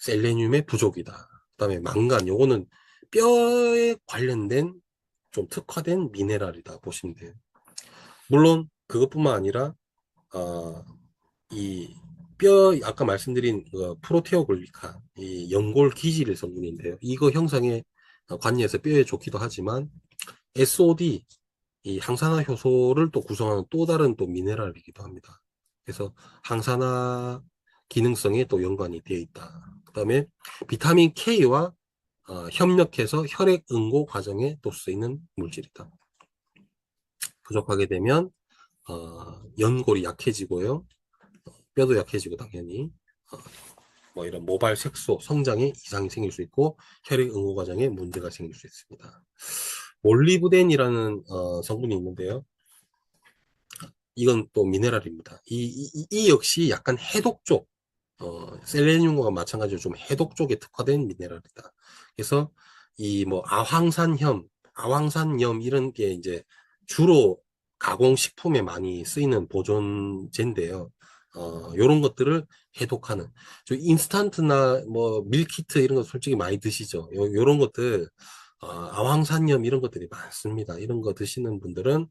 셀레늄의 부족이다. 그다음에 망간, 요거는 뼈에 관련된 좀 특화된 미네랄이다 보시면 돼요. 물론 그것뿐만 아니라 이 아까 말씀드린 그 프로테오글리칸, 이 연골 기질의 성분인데요. 이거 형성에 관여해서 뼈에 좋기도 하지만 SOD, 이 항산화 효소를 또 구성하는 또 다른 또 미네랄이기도 합니다. 그래서 항산화 기능성에 또 연관이 되어 있다. 그 다음에 비타민 K와 협력해서 혈액 응고 과정에 또 쓰이는 물질이다. 부족하게 되면 연골이 약해지고요. 뼈도 약해지고 당연히 뭐 이런 모발 색소 성장에 이상이 생길 수 있고 혈액 응고 과정에 문제가 생길 수 있습니다. 몰리브덴이라는 성분이 있는데요. 이건 또 미네랄입니다. 이 역시 약간 해독 쪽 셀레늄과 마찬가지로 좀 해독 쪽에 특화된 미네랄이다. 그래서 이 뭐 아황산염 이런 게 이제 주로 가공식품에 많이 쓰이는 보존제인데요. 요런 것들을 해독하는. 저 인스턴트나 뭐 밀키트 이런 거 솔직히 많이 드시죠. 요런 것들, 아황산염 이런 것들이 많습니다. 이런 거 드시는 분들은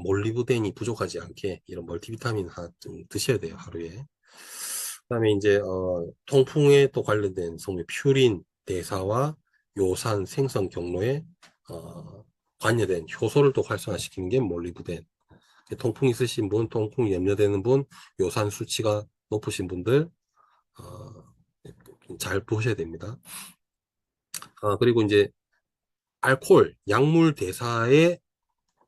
몰리브덴이 부족하지 않게 이런 멀티비타민 하나 좀 드셔야 돼요, 하루에. 그다음에 이제 통풍에 또 관련된 성분 퓨린, 대사와 요산 생성 경로에 어, 관여된 효소를 또 활성화시키는 게 몰리브덴. 통풍 있으신 분, 통풍 염려되는 분, 요산 수치가 높으신 분들 잘 보셔야 됩니다. 그리고 이제 알코올, 약물 대사에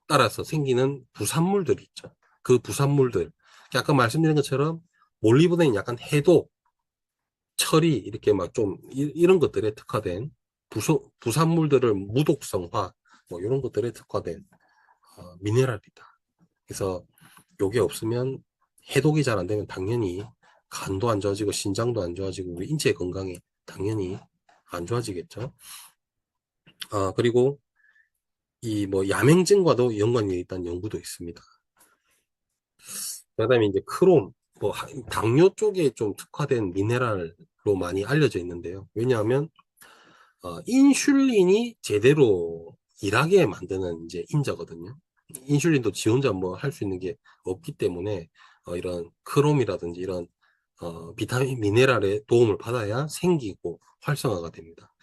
따라서 생기는 부산물들이 있죠. 그 부산물들. 아까 말씀드린 것처럼 몰리브덴이 약간 해독, 처리, 이렇게 막 좀 이런 것들에 특화된 부산물들을 무독성화, 뭐 이런 것들에 특화된 미네랄이다. 그래서 요게 없으면 해독이 잘 안 되면 당연히 간도 안 좋아지고 신장도 안 좋아지고 우리 인체 건강에 당연히 안 좋아지겠죠. 그리고 이 뭐 야맹증과도 연관이 있다는 연구도 있습니다. 그다음에 이제 크롬, 뭐 당뇨 쪽에 좀 특화된 미네랄로 많이 알려져 있는데요. 왜냐하면 인슐린이 제대로 일하게 만드는 이제 인자거든요. 인슐린도 지 혼자 뭐 할 수 있는 게 없기 때문에 이런 크롬이라든지 이런 비타민 미네랄의 도움을 받아야 생기고 활성화가 됩니다.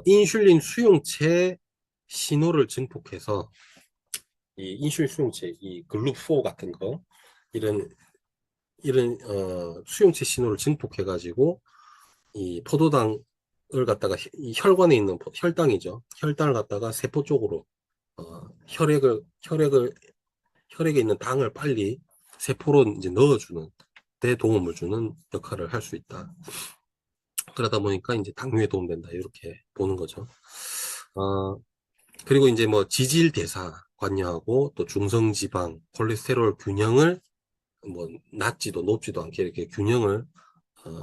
인슐린 수용체 신호를 증폭해서 이 인슐린 수용체, 이 글루4 같은 거 이런 수용체 신호를 증폭해가지고 이 포도당을 갖다가 이 혈관에 있는 혈당이죠. 혈당을 갖다가 세포 쪽으로 혈액에 있는 당을 빨리 세포로 이제 넣어주는 데 도움을 주는 역할을 할 수 있다. 그러다 보니까 이제 당뇨에 도움된다 이렇게 보는 거죠. 어, 그리고 이제 뭐 지질 대사 관여하고 또 중성지방, 콜레스테롤 균형을 뭐 낮지도 높지도 않게 이렇게 균형을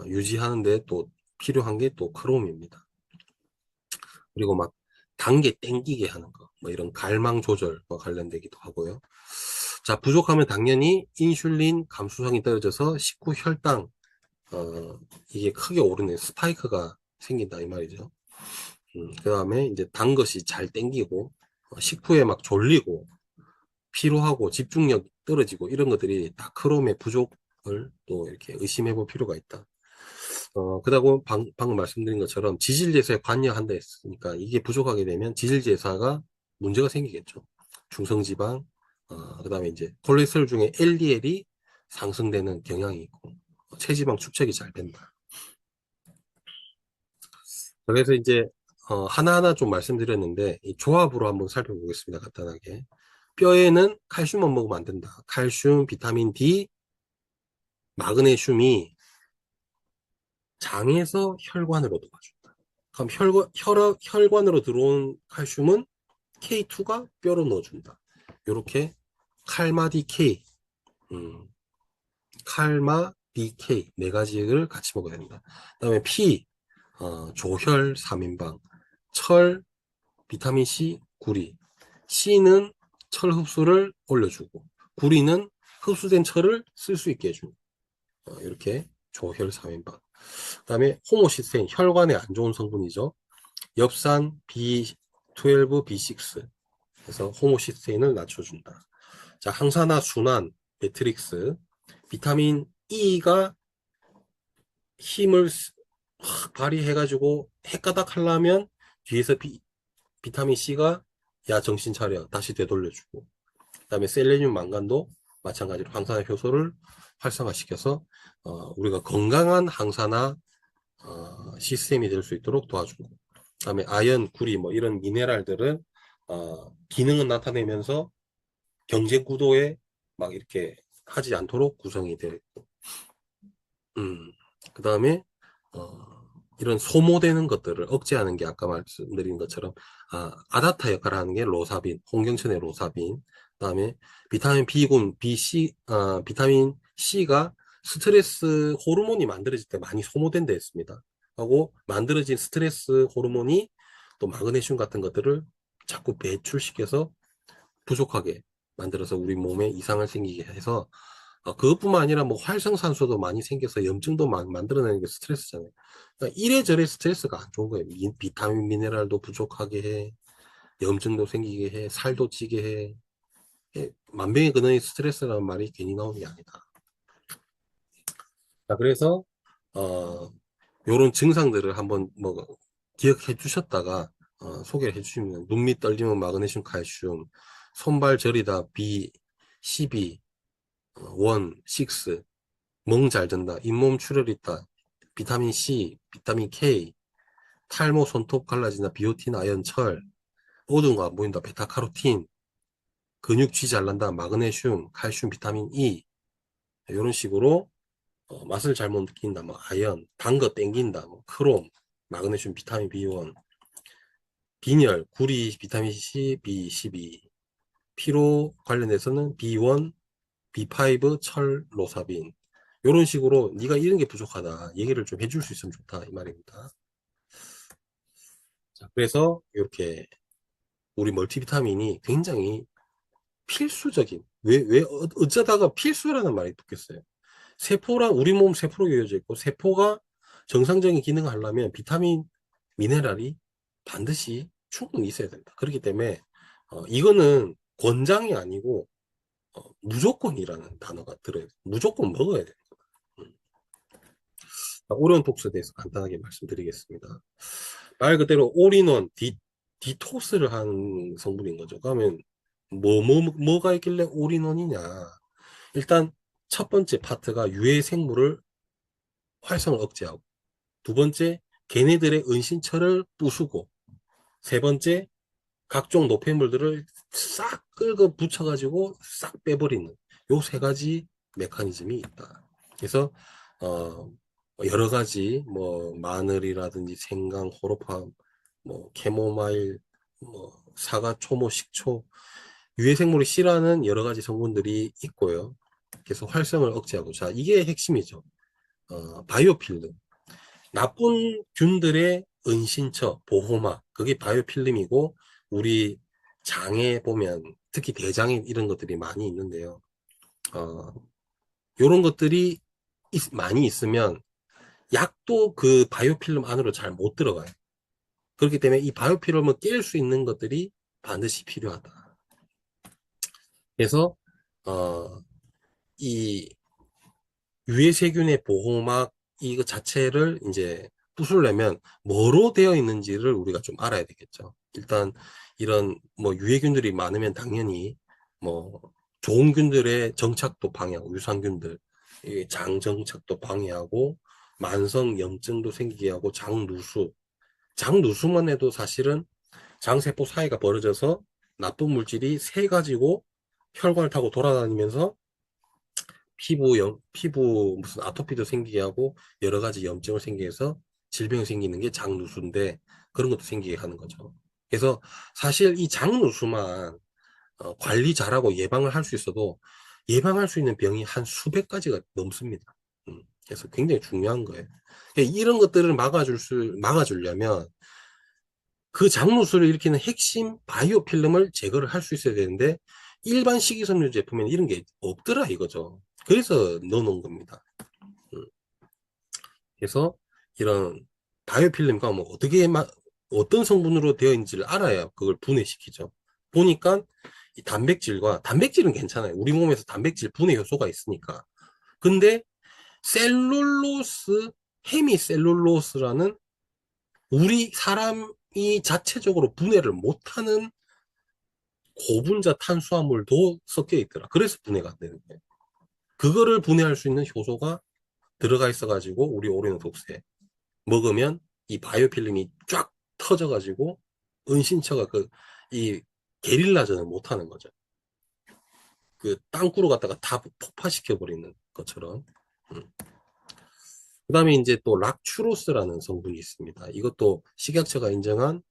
유지하는데 또 필요한 게 또 크롬입니다. 그리고 막 단계 땡기게 하는 거, 뭐 이런 갈망 조절과 관련되기도 하고요. 자, 부족하면 당연히 인슐린 감수성이 떨어져서 식후 혈당, 이게 크게 오르는 스파이크가 생긴다 이 말이죠. 그 다음에 이제 단 것이 잘 땡기고, 식후에 막 졸리고, 피로하고 집중력 떨어지고 이런 것들이 다 크롬의 부족을 또 이렇게 의심해 볼 필요가 있다. 그다고 방금 말씀드린 것처럼 지질제사에 관여한다 했으니까 이게 부족하게 되면 지질제사가 문제가 생기겠죠. 중성지방, 그다음에 이제 콜레스테롤 중에 LDL이 상승되는 경향이 있고 체지방 축적이 잘 된다. 그래서 이제 하나하나 좀 말씀드렸는데 이 조합으로 한번 살펴보겠습니다. 간단하게. 뼈에는 칼슘만 먹으면 안 된다. 칼슘, 비타민 D, 마그네슘이 장에서 혈관으로 도와준다. 그럼 혈관으로 들어온 칼슘은 K2가 뼈로 넣어준다. 이렇게 칼마 DK, 음, 칼마 DK 네 가지를 같이 먹어야 된다. 그다음에 P, 조혈 3인방, 철, 비타민 C, 구리. C는 철 흡수를 올려주고, 구리는 흡수된 철을 쓸 수 있게 해줍니다. 이렇게 조혈 3인방. 그다음에 호모시스테인, 혈관에 안 좋은 성분이죠. 엽산 B12, B6. 그래서 호모시스테인을 낮춰준다. 자, 항산화 순환, 매트릭스, 비타민 E가 힘을 발휘해가지고 핵가닥 하려면 뒤에서 비타민 C가 야 정신 차려 다시 되돌려주고 그다음에 셀레늄 망간도 마찬가지로 항산화 효소를 활성화시켜서 우리가 건강한 항산화 시스템이 될 수 있도록 도와주고 그다음에 아연, 구리 뭐 이런 미네랄들은 기능은 나타내면서 경쟁 구도에 막 이렇게 하지 않도록 구성이 되어 있고 그다음에 이런 소모되는 것들을 억제하는 게 아까 말씀드린 것처럼 아다타 역할을 하는 게 로사빈, 홍경천의 로사빈, 그다음에 비타민 B군, 비타민 C가 스트레스 호르몬이 만들어질 때 많이 소모된다 했습니다. 하고 만들어진 스트레스 호르몬이 또 마그네슘 같은 것들을 자꾸 배출시켜서 부족하게 만들어서 우리 몸에 이상을 생기게 해서 그것뿐만 아니라 뭐 활성산소도 많이 생겨서 염증도 만들어내는 게 스트레스잖아요. 그러니까 이래저래 스트레스가 안 좋은 거예요. 비타민, 미네랄도 부족하게 해, 염증도 생기게 해, 살도 찌게 해. 만병의 근원이 스트레스라는 말이 괜히 나오는 게 아니다. 자, 그래서 요런 증상들을 한번 뭐 기억해 주셨다가 소개를 해 주시면 눈밑 떨리면 마그네슘 칼슘, 손발 저리다 B, 12, 1, 6, 멍 잘 든다, 잇몸 출혈 있다, 비타민 C, 비타민 K, 탈모 손톱 갈라진다, 비오틴, 아연, 철, 어두운거 안 보인다, 베타카로틴, 근육 쥐 잘난다, 마그네슘, 칼슘, 비타민 E 이런 식으로 맛을 잘못 느낀다, 뭐 아연, 단 거 땡긴다, 뭐 크롬, 마그네슘, 비타민 B1, 빈혈, 구리, 비타민 C, B12, 피로 관련해서는 B1, B5, 철, 로사빈 이런 식으로 네가 이런 게 부족하다 얘기를 좀 해줄 수 있으면 좋다 이 말입니다. 자, 그래서 이렇게 우리 멀티비타민이 굉장히 필수적인 왜 어쩌다가 필수라는 말이 붙겠어요. 세포랑 우리 몸 세포로 이어져 있고 세포가 정상적인 기능을 하려면 비타민, 미네랄이 반드시 충분히 있어야 된다. 그렇기 때문에 이거는 권장이 아니고 무조건이라는 단어가 들어요. 무조건 먹어야 돼요. 음. 오리온톡스에 대해서 간단하게 말씀드리겠습니다. 말 그대로 올인원 디톡스를 한 성분인 거죠. 그러면 뭐가 있길래 올인원이냐? 일단 첫 번째 파트가 유해 생물을 활성을 억제하고, 두 번째 걔네들의 은신처를 부수고, 세 번째 각종 노폐물들을 싹 긁어 붙여가지고 싹 빼버리는 요 세 가지 메커니즘이 있다. 그래서 여러 가지 뭐 마늘이라든지 생강, 호로파, 뭐 캐모마일, 뭐 사과, 초모, 식초 유해생물이 싫어하는 여러 가지 성분들이 있고요. 그래서 활성을 억제하고 자 이게 핵심이죠. 바이오필름 나쁜 균들의 은신처 보호막 그게 바이오필름이고 우리 장에 보면 특히 대장에 이런 것들이 많이 있는데요. 이런 것들이 많이 있으면 약도 그 바이오필름 안으로 잘 못 들어가요. 그렇기 때문에 이 바이오필름을 깰 수 있는 것들이 반드시 필요하다. 그래서 이 유해세균의 보호막 이거 자체를 이제 부수려면 뭐로 되어 있는지를 우리가 좀 알아야 되겠죠. 일단 이런 뭐 유해균들이 많으면 당연히 뭐 좋은 균들의 정착도 방해하고 유산균들 장 정착도 방해하고 만성 염증도 생기게 하고 장누수만 해도 사실은 장세포 사이가 벌어져서 나쁜 물질이 새 가지고 혈관을 타고 돌아다니면서 피부 무슨 아토피도 생기게 하고 여러 가지 염증을 생기게 해서 질병이 생기는 게 장누수인데 그런 것도 생기게 하는 거죠. 그래서 사실 이 장누수만 관리 잘하고 예방을 할 수 있어도 예방할 수 있는 병이 한 수백 가지가 넘습니다. 그래서 굉장히 중요한 거예요. 그러니까 이런 것들을 막아주려면 그 장누수를 일으키는 핵심 바이오필름을 제거를 할 수 있어야 되는데 일반 식이섬유 제품에는 이런 게 없더라 이거죠. 그래서 넣어놓은 겁니다. 그래서 이런 바이오필름과 뭐 어떤 성분으로 되어 있는지를 알아야 그걸 분해시키죠. 보니까 이 단백질은 괜찮아요. 우리 몸에서 단백질 분해 효소가 있으니까. 근데 셀룰로스, 헤미셀룰로스라는 우리 사람이 자체적으로 분해를 못하는 고분자 탄수화물도 섞여 있더라. 그래서 분해가 안 되는 거예요. 그거를 분해할 수 있는 효소가 들어가 있어가지고 우리 오리온 독세 먹으면 이 바이오필름이 쫙 터져가지고 은신처가 이 게릴라전을 못하는 거죠. 그 땅굴을 갖다가 다 폭파시켜 버리는 것처럼. 음. 그다음에 이제 또 락추로스라는 성분이 있습니다. 이것도 식약처가 인정한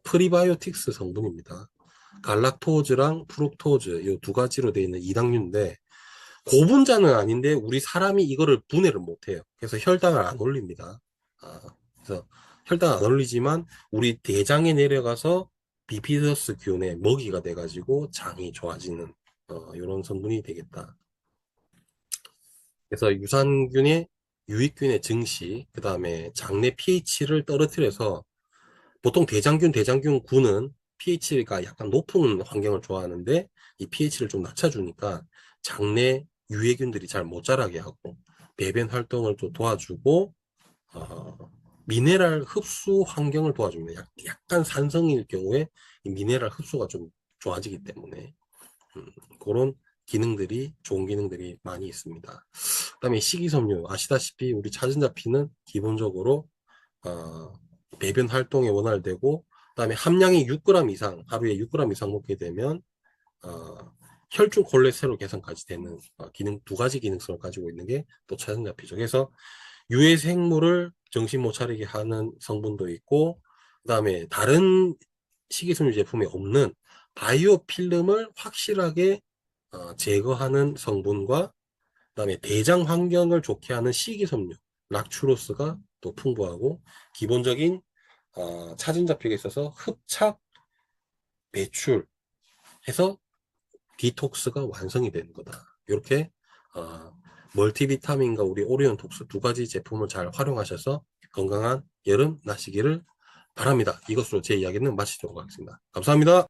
프리바이오틱스 성분입니다. 갈락토즈랑 프룩토즈 이 두 가지로 되어 있는 이당류인데 고분자는 아닌데 우리 사람이 이거를 분해를 못해요. 그래서 혈당을 안 올립니다. 아, 그래서 혈당 안 올리지만 우리 대장에 내려가서 비피더스균의 먹이가 돼가지고 장이 좋아지는 이런 성분이 되겠다. 그래서 유산균의 유익균의 증시, 그 다음에 장내 pH를 떨어뜨려서 보통 대장균 pH가 약간 높은 환경을 좋아하는데 이 pH를 좀 낮춰주니까 장내 유해균들이 잘 못 자라게 하고 배변 활동을 좀 도와주고 미네랄 흡수 환경을 도와줍니다. 약간 산성일 경우에 이 미네랄 흡수가 좀 좋아지기 때문에 그런 기능들이 좋은 기능들이 많이 있습니다. 그다음에 식이섬유 아시다시피 우리 차전자피는 기본적으로 어, 배변 활동에 원활되고 그다음에 함량이 6g 이상 하루에 6g 이상 먹게 되면 어, 혈중 콜레스테롤 개선까지 되는 기능 두 가지 기능성을 가지고 있는 게 또 차전자피죠. 그래서 유해 생물을 정신 못 차리게 하는 성분도 있고 그다음에 다른 식이섬유 제품에 없는 바이오 필름을 확실하게 제거하는 성분과 그다음에 대장 환경을 좋게 하는 식이섬유 락추로스가 또 풍부하고 기본적인 차전자픽에 있어서 흡착 배출해서 디톡스가 완성이 되는 거다. 이렇게 멀티비타민과 우리 오리온 톡스 두 가지 제품을 잘 활용하셔서 건강한 여름 나시기를 바랍니다. 이것으로 제 이야기는 마치도록 하겠습니다. 감사합니다.